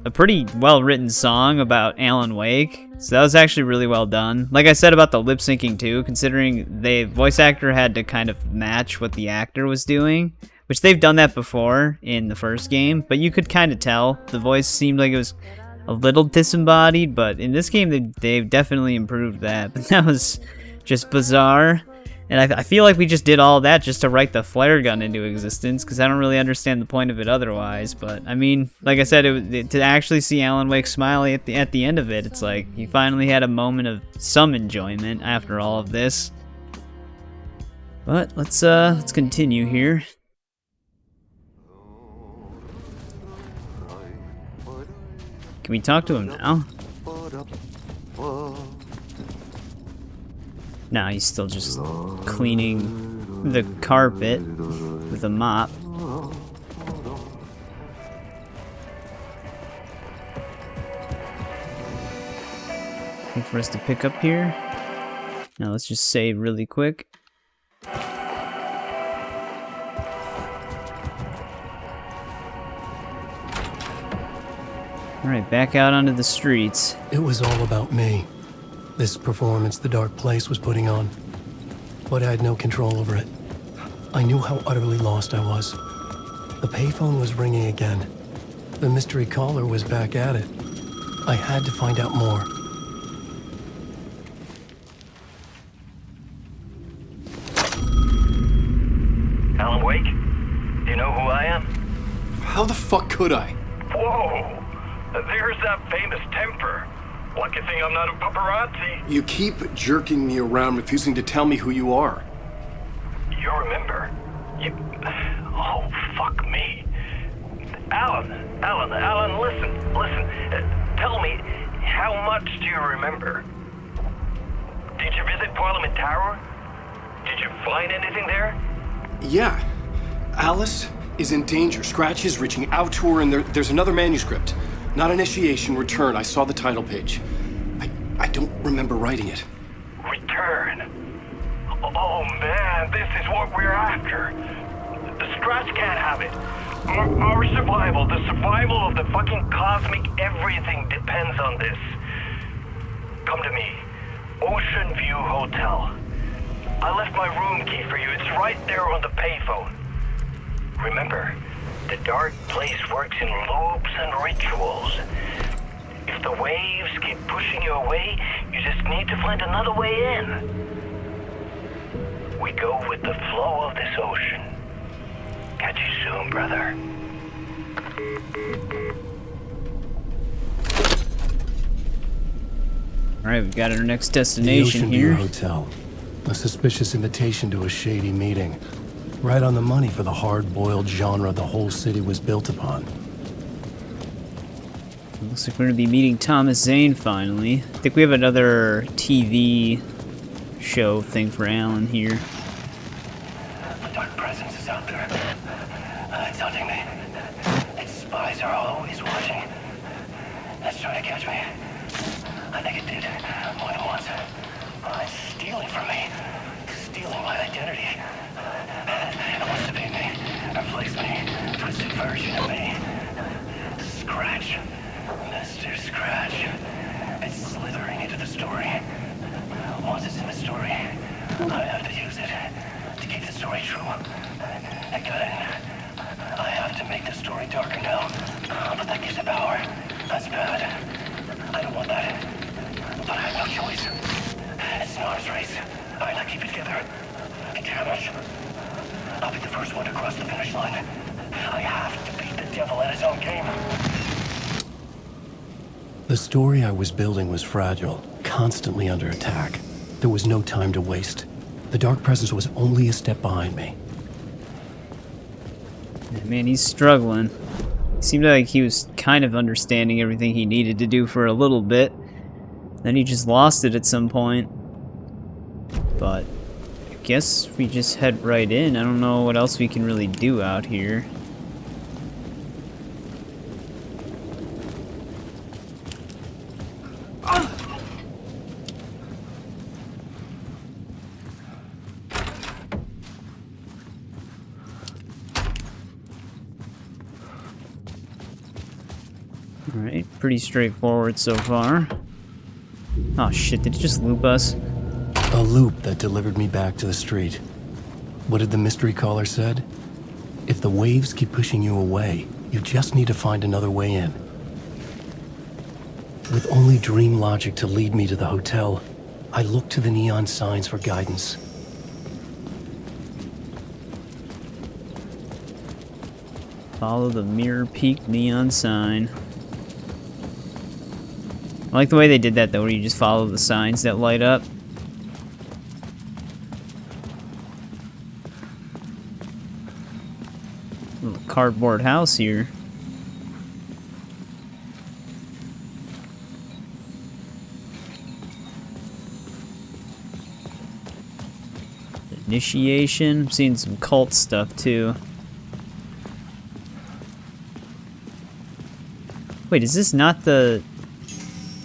a pretty well-written song about Alan Wake. So that was actually really well done. Like I said about the lip syncing too, considering the voice actor had to kind of match what the actor was doing, which they've done that before in the first game, but you could kind of tell the voice seemed like it was a little disembodied, but in this game they've definitely improved that. But that was just bizarre, and I feel like we just did all that just to write the flare gun into existence, because I don't really understand the point of it otherwise. But I mean, like I said, to actually see Alan Wake smile at the end of it, it's like he finally had a moment of some enjoyment after all of this. But let's continue here. Can we talk to him now? No, he's still just cleaning the carpet with a mop. Nothing for us to pick up here. Now let's just save really quick. Alright, back out onto the streets. It was all about me. This performance the Dark Place was putting on. But I had no control over it. I knew how utterly lost I was. The payphone was ringing again. The mystery caller was back at it. I had to find out more. Alan Wake? Do you know who I am? How the fuck could I? Whoa! There's that famous temper. Lucky thing I'm not a paparazzi. You keep jerking me around, refusing to tell me who you are. You remember? Oh, fuck me. Alan, listen. Tell me, how much do you remember? Did you visit Parliament Tower? Did you find anything there? Yeah. Alice is in danger. Scratch is reaching out to her, and there's another manuscript. Not initiation, return. I saw the title page. I don't remember writing it. Return? Oh man, this is what we're after. The Scratch can't have it. Our survival, the survival of the fucking cosmic everything depends on this. Come to me. Ocean View Hotel. I left my room key for you. It's right there on the payphone. Remember, the Dark Place works in loops and rituals. If the waves keep pushing you away, you just need to find another way in. We go with the flow of this ocean. Catch you soon, brother. Alright, we've got our next The destination Ocean View here. Hotel. A suspicious invitation to a shady meeting. Right on the money for the hard-boiled genre the whole city was built upon. Looks like we're going to be meeting Thomas Zane finally. I think we have another TV show thing for Alan here. The dark presence is out there. It's hunting me. Its spies are always watching. It's trying to catch me. I think it did more than once. It's stealing from me. Stealing my identity. It wants to be me. Replace me. Twisted version of me. Scratch. Mr. Scratch. It's slithering into the story. Once it's in the story, I have to use it to keep the story true. I got it. I have to make the story darker now. But that gives it power. That's bad. I don't want that. But I have no choice. It's an arms race. I like keep it together. Damn it. I'll be the first one to cross the finish line. I have to beat the devil at his own game. The story I was building was fragile, constantly under attack. There was no time to waste. The Dark Presence was only a step behind me. Man, he's struggling. Seemed like he was kind of understanding everything he needed to do for a little bit. Then he just lost it at some point. But I guess we just head right in. I don't know what else we can really do out here. Alright, pretty straightforward so far. Oh shit, did it just loop us? A loop that delivered me back to the street. What did the mystery caller said? If the waves keep pushing you away, you just need to find another way in. With only dream logic to lead me to the hotel, I looked to the neon signs for guidance. Follow the Mirror Peak neon sign. I like the way they did that though, where you just follow the signs that light up. Little cardboard house here. Initiation. I'm seeing some cult stuff too. Wait, is this not the...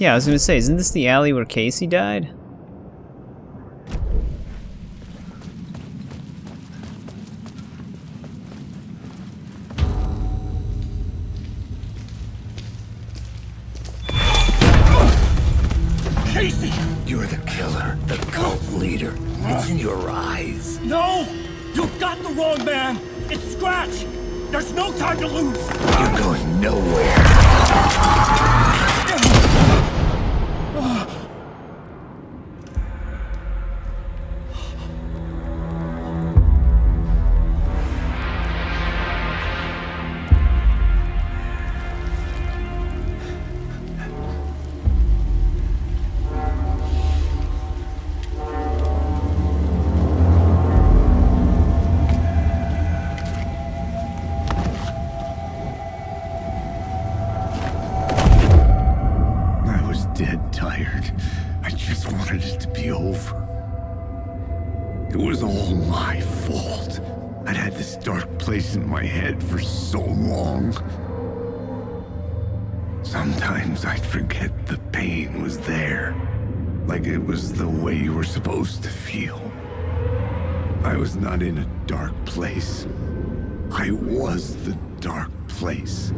Yeah, I was gonna say, isn't this the alley where Casey died? Casey! You're the killer, the cult leader. It's in your eyes. No! You got the wrong man! It's Scratch! There's no time to lose! You're going nowhere. I was dead tired. I just wanted it to be over. It was all my fault. I'd had this dark place in my head for so long. Sometimes I'd forget the pain was there. Like it was the way you were supposed to feel. I was not in a dark place. I was the dark place.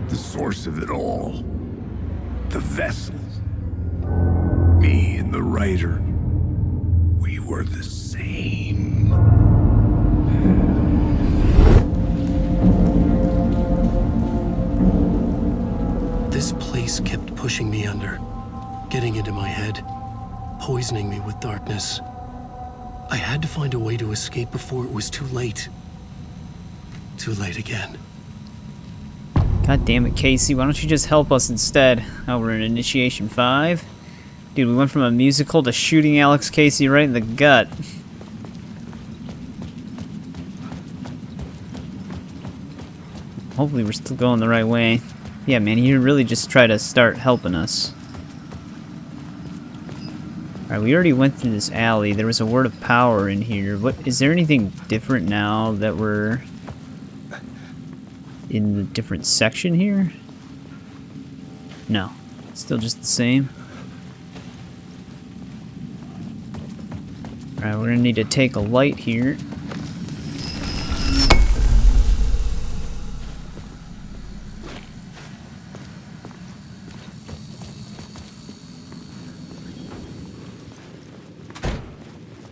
The source of it all. The vessel. Me and the writer. We were the same. This place kept pushing me under, getting into my head, poisoning me with darkness. I had to find a way to escape before it was too late. Too late again. God damn it, Casey, why don't you just help us instead? Oh, we're in Initiation 5. Dude, we went from a musical to shooting Alex Casey right in the gut. Hopefully we're still going the right way. Yeah, man, he really just tried to start helping us. Alright, we already went through this alley. There was a word of power in here. What is there anything different now that we're in the different section here? No. Still just the same. Alright, we're gonna need to take a light here.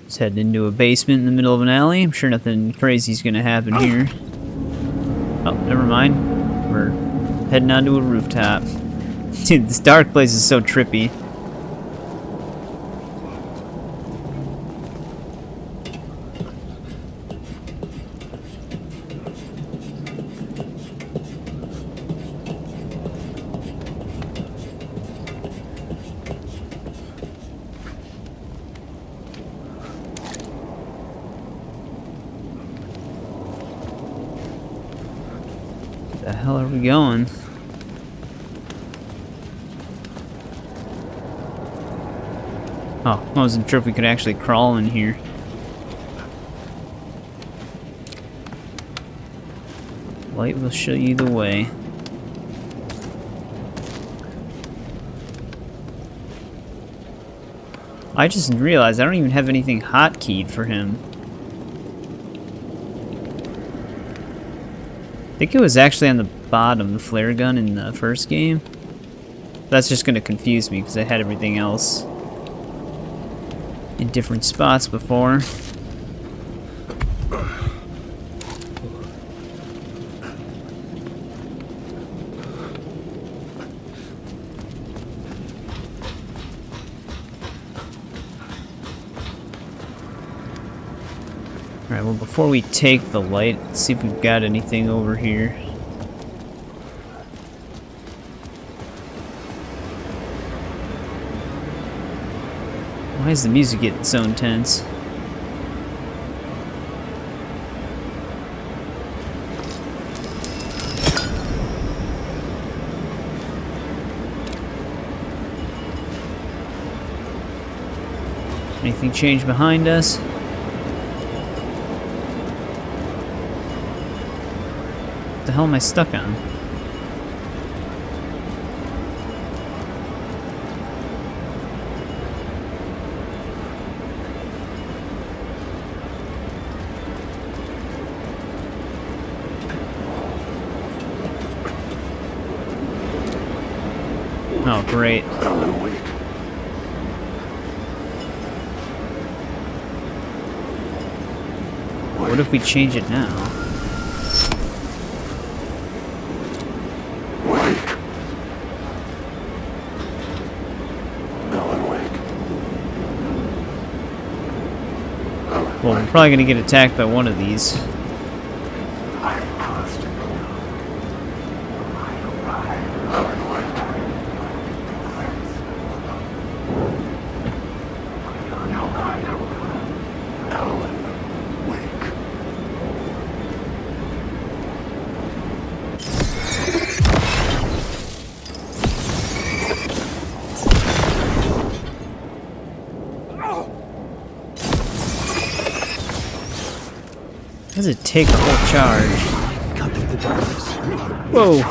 Just heading into a basement in the middle of an alley. I'm sure nothing crazy's gonna happen here. Oh, never mind. We're heading onto a rooftop. Dude, this dark place is so trippy. Where the hell are we going? Oh, I wasn't sure if we could actually crawl in here. Light will show you the way. I just realized I don't even have anything hotkeyed for him. I think it was actually on the bottom, the flare gun in the first game. That's just gonna confuse me because I had everything else in different spots before. Alright, well before we take the light, let's see if we've got anything over here. Why is the music getting so intense? Anything change behind us? What the hell am I stuck on? Oh, great. Alan Wake. What if we change it now? Wake. Alan Wake. Well, we're probably gonna get attacked by one of these. How does it take a whole charge? Cut through the darkness. Whoa!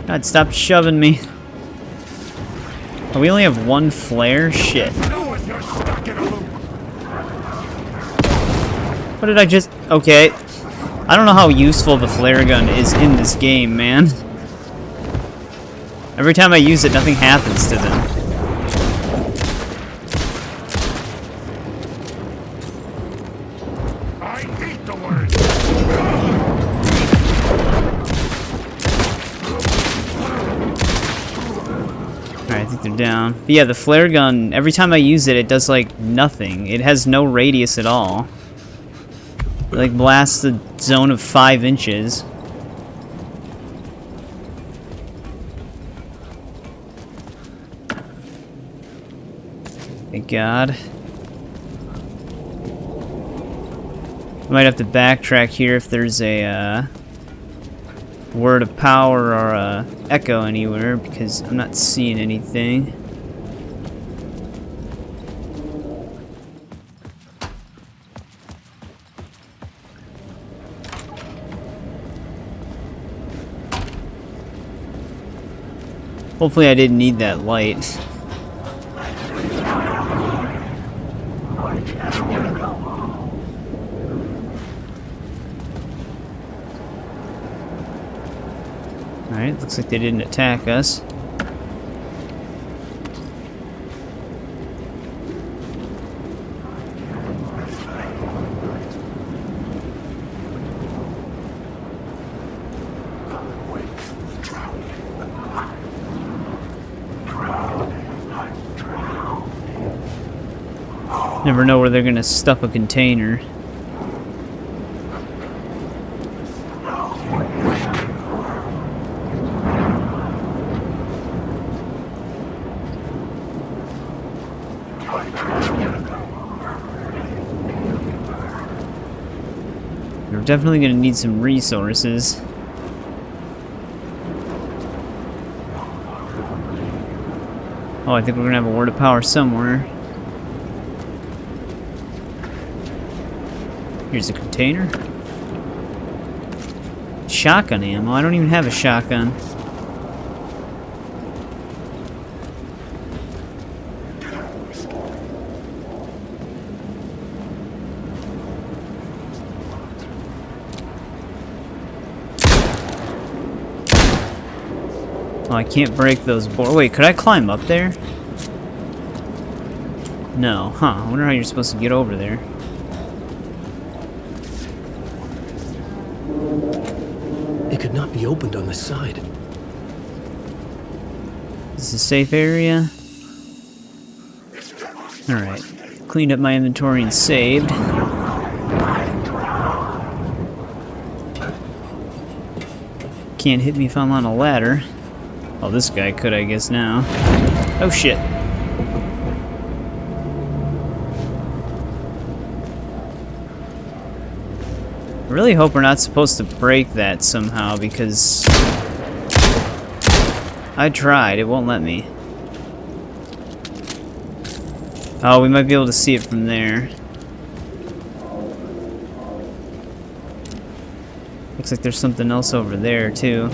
God, stop shoving me. Oh, we only have one flare? Shit. What did I just... Okay. I don't know how useful the flare gun is in this game, man. Every time I use it, nothing happens to them. I hate the word. Alright, I think they're down. But yeah, the flare gun, every time I use it, it does, like, nothing. It has no radius at all. It, like, blasts the zone of 5 inches. Thank God. Might have to backtrack here if there's a word of power or a echo anywhere, because I'm not seeing anything. Hopefully I didn't need that light. Alright, looks like they didn't attack us. Never know where they're gonna stuff a container. We're definitely gonna need some resources. Oh, I think we're gonna have a word of power somewhere. Here's a container. Shotgun ammo? I don't even have a shotgun. Oh, I can't break those boards. Wait, could I climb up there? No. Huh. I wonder how you're supposed to get over there. It could not be opened on the side. Is this a safe area? Alright. Cleaned up my inventory and saved. Can't hit me if I'm on a ladder. Oh, this guy could, I guess, now. Oh, shit. I really hope we're not supposed to break that somehow, because I tried, it won't let me. Oh, we might be able to see it from there. Looks like there's something else over there, too.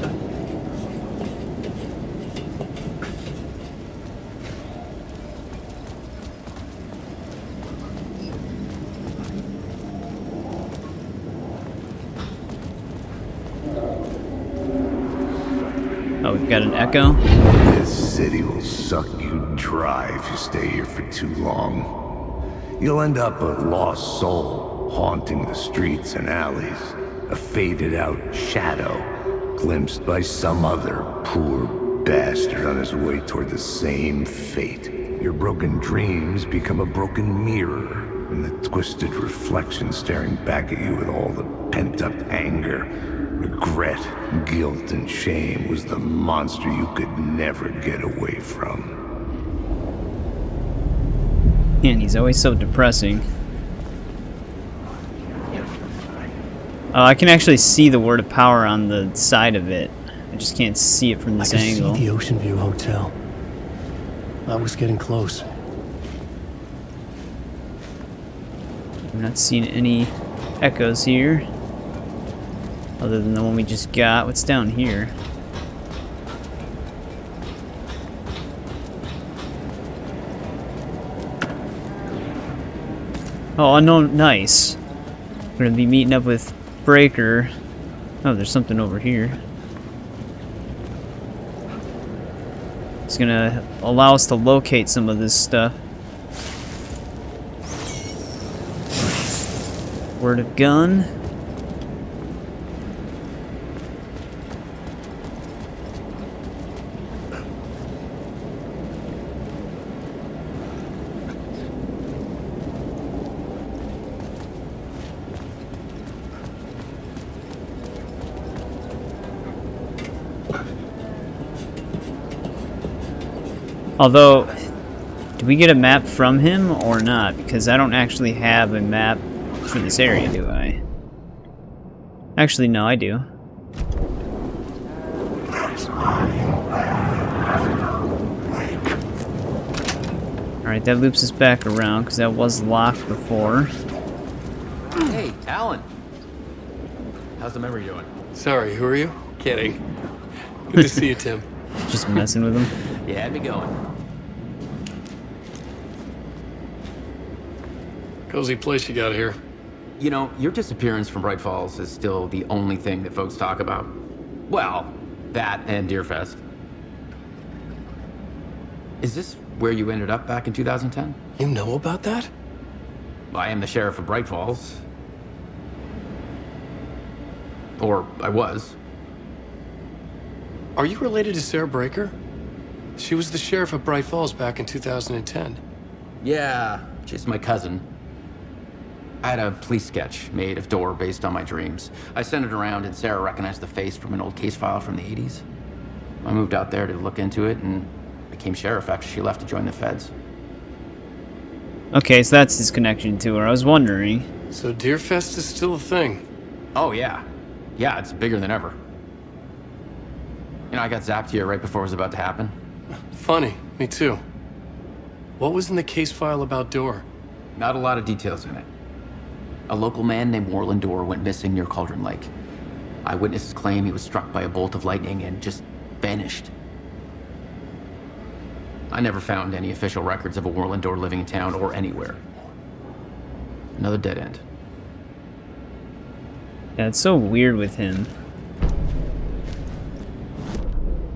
got an echo. This city will suck you dry if you stay here for too long. You'll end up a lost soul, haunting the streets and alleys. A faded-out shadow, glimpsed by some other poor bastard on his way toward the same fate. Your broken dreams become a broken mirror, and the twisted reflection staring back at you with all the pent-up anger, regret, guilt, and shame was the monster you could never get away from. Man, he's always so depressing. Oh, I can actually see the word of power on the side of it. I just can't see it from this angle. I can see the Ocean View Hotel. I was getting close. I'm not seeing any echoes here. Other than the one we just got. What's down here? Oh, no, nice. We're gonna be meeting up with Breaker. Oh, there's something over here. It's gonna allow us to locate some of this stuff. Word of gun. Although, do we get a map from him or not? Because I don't actually have a map for this area, do I? Actually, no, I do. Alright, that loops us back around, because that was locked before. Hey, Alan. How's the memory doing? Sorry, who are you? Kidding. Good to see you, Tim. Just messing with him. You had me going. Cozy place you got here. You know, your disappearance from Bright Falls is still the only thing that folks talk about. Well, that and Deerfest. Is this where you ended up back in 2010? You know about that? I am the sheriff of Bright Falls. Or I was. Are you related to Sarah Breaker? She was the sheriff of Bright Falls back in 2010. Yeah, she's my cousin. I had a police sketch made of Door based on my dreams. I sent it around and Sarah recognized the face from an old case file from the 80s. I moved out there to look into it and became sheriff after she left to join the feds. Okay, so that's his connection to her. I was wondering. So Deerfest is still a thing? Oh, yeah. Yeah, it's bigger than ever. You know, I got zapped here right before it was about to happen. Funny, me too. What was in the case file about Door? Not a lot of details in it. A local man named Warland Door went missing near Cauldron Lake. Eyewitnesses claim he was struck by a bolt of lightning and just vanished. I never found any official records of a Warland Door living in town or anywhere. Another dead end. Yeah, it's so weird with him.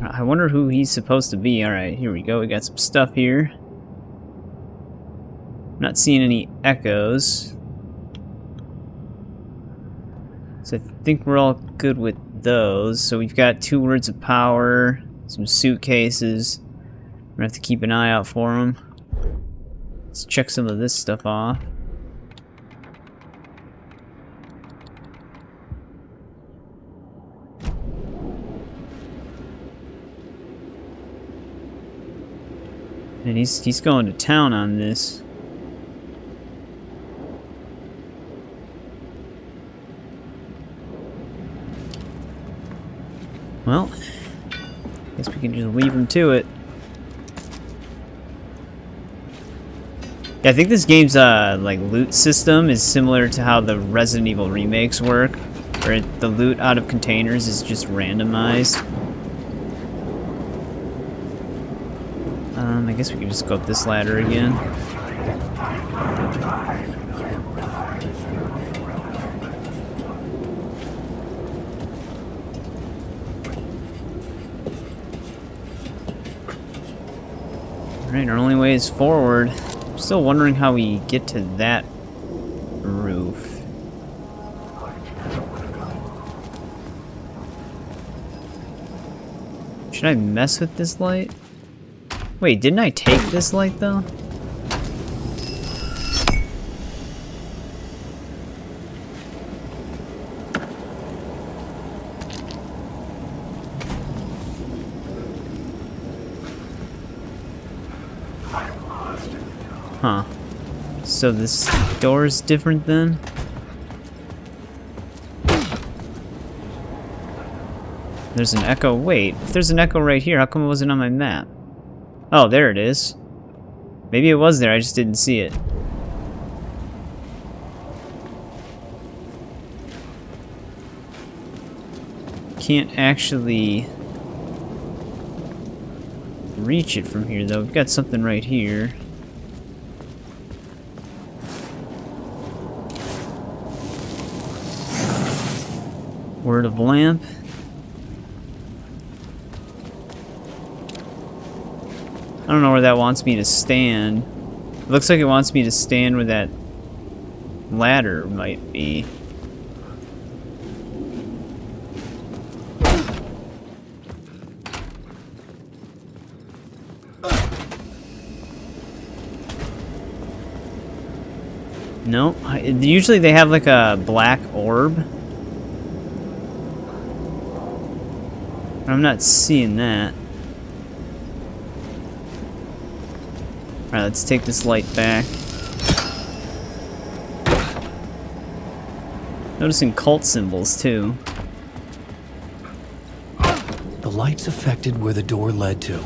I wonder who he's supposed to be. Alright, here we go. We got some stuff here. Not seeing any echoes. So I think we're all good with those. So we've got 2 words of power, some suitcases. We're gonna have to keep an eye out for them. Let's check some of this stuff off. And he's going to town on this. Well, guess we can just leave him to it. Yeah, I think this game's like loot system is similar to how the Resident Evil remakes work, where the loot out of containers is just randomized. I guess we can just go up this ladder again. Alright, our only way is forward. I'm still wondering how we get to that roof. Should I mess with this light? Wait, didn't I take this light though? Huh. So this door's different then? There's an echo. Wait, if there's an echo right here, how come it wasn't on my map? Oh, there it is. Maybe it was there, I just didn't see it. Can't actually reach it from here though. We've got something right here. Word of lamp. I don't know where that wants me to stand. It looks like it wants me to stand where that ladder might be. No, usually they have like a black orb. I'm not seeing that. Alright, let's take this light back. Noticing cult symbols too. The lights affected where the door led to.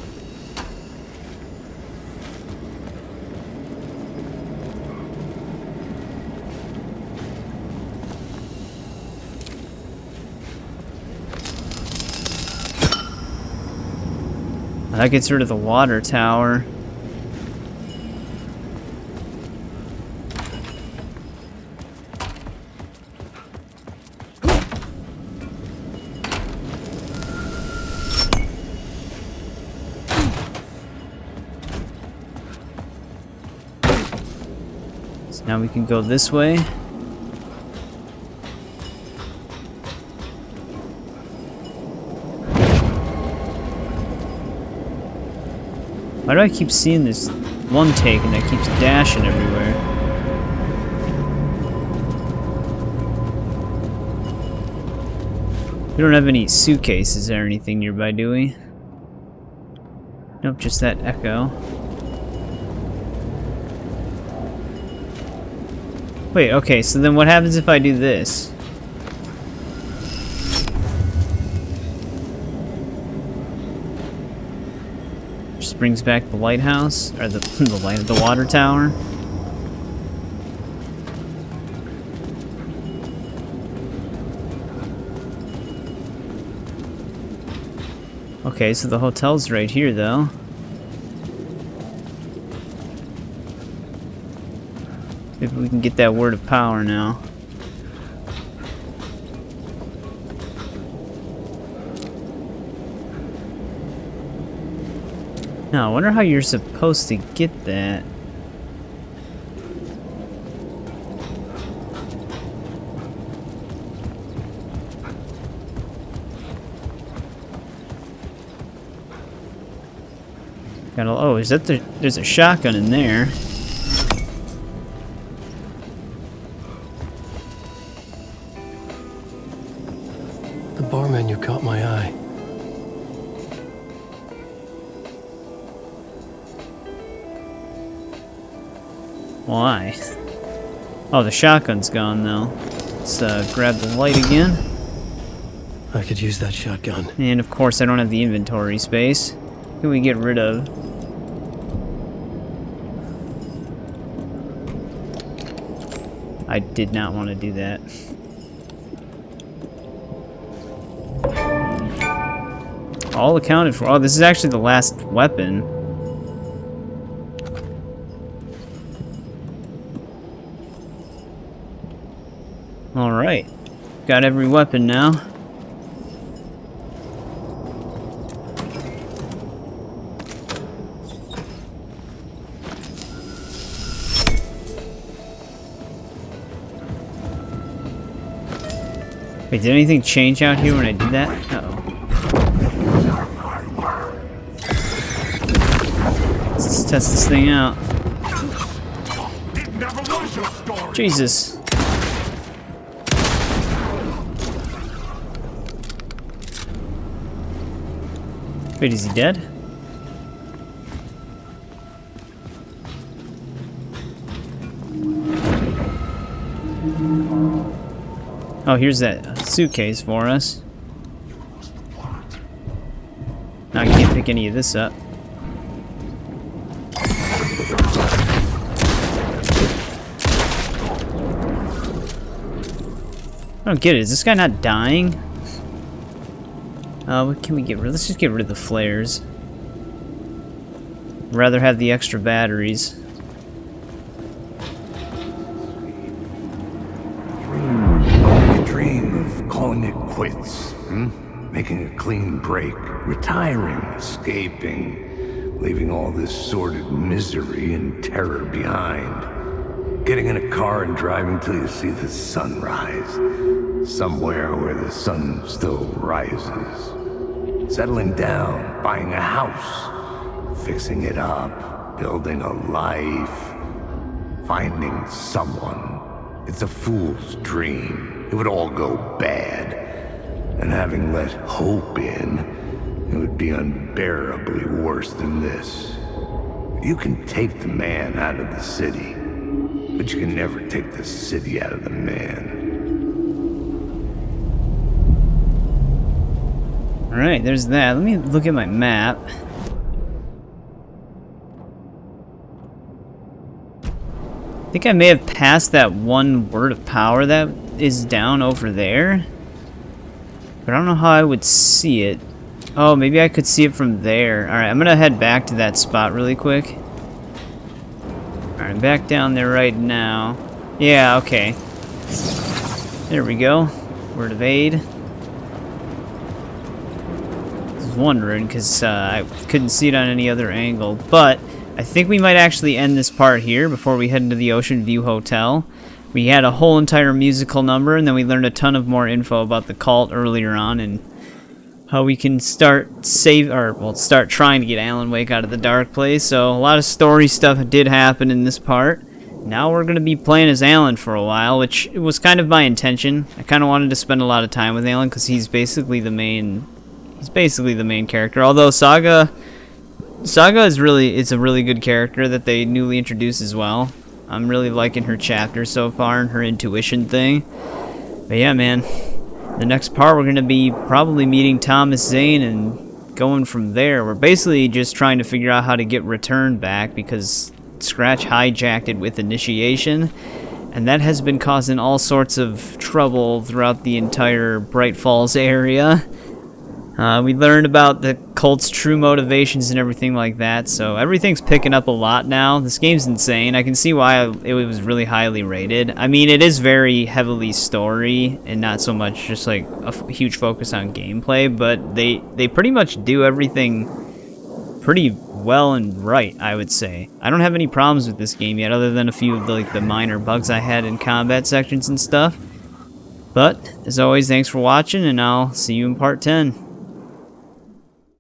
That gets rid of the water tower. So now we can go this way. Why do I keep seeing this one take and that keeps dashing everywhere? We don't have any suitcases or anything nearby, do we? Nope, just that echo. Wait, okay, so then what happens if I do this? Brings back the lighthouse, or the water tower. Okay, so the hotel's right here, though. Maybe we can get that word of power now. Now, I wonder how you're supposed to get that. Oh, is that there's a shotgun in there. The bar menu caught my eye. Why? Oh, the shotgun's gone though. Let's grab the light again. I could use that shotgun. And of course I don't have the inventory space. What can we get rid of? I did not want to do that. All accounted for. Oh, this is actually the last weapon. Alright. Got every weapon now. Wait, did anything change out here when I did that? Uh-oh. Let's test this thing out. Jesus. Wait, is he dead? Oh, here's that suitcase for us. Now I can't pick any of this up. I don't get it. Is this guy not dying? What can we get rid of? Let's just get rid of the flares. Rather have the extra batteries. You dream of calling it quits, making a clean break, retiring, escaping, leaving all this sordid misery and terror behind. Getting in a car and driving till you see the sun rise. Somewhere where the sun still rises. Settling down, buying a house, fixing it up, building a life, finding someone. It's a fool's dream. It would all go bad. And having let hope in, it would be unbearably worse than this. You can take the man out of the city, but you can never take the city out of the man. Alright, there's that. Let me look at my map. I think I may have passed that one word of power that is down over there. But I don't know how I would see it. Oh, maybe I could see it from there. Alright, I'm gonna head back to that spot really quick. Alright, I'm back down there right now. Yeah, okay. There we go. Word of aid. Wondering because I couldn't see it on any other angle, but I think we might actually end this part here before we head into the Ocean View Hotel. We had a whole entire musical number, and then we learned a ton of more info about the cult earlier on and how we can start trying to get Alan Wake out of the dark place. So a lot of story stuff did happen in this part. Now we're going to be playing as Alan for a while, which was kind of my intention. I kind of wanted to spend a lot of time with Alan because he's basically the main character. Although Saga is a really good character that they newly introduced as well. I'm really liking her chapter so far and her intuition thing. But yeah, man, the next part we're gonna be probably meeting Thomas Zane and going from there. We're basically just trying to figure out how to get Return back because Scratch hijacked it with Initiation, and that has been causing all sorts of trouble throughout the entire Bright Falls area. We learned about the cult's true motivations and everything like that, so everything's picking up a lot now. This game's insane. I can see why it was really highly rated. I mean, it is very heavily story and not so much just like a huge focus on gameplay, but they pretty much do everything pretty well and right, I would say. I don't have any problems with this game yet, other than a few of the minor bugs I had in combat sections and stuff. But, as always, thanks for watching, and I'll see you in part 10.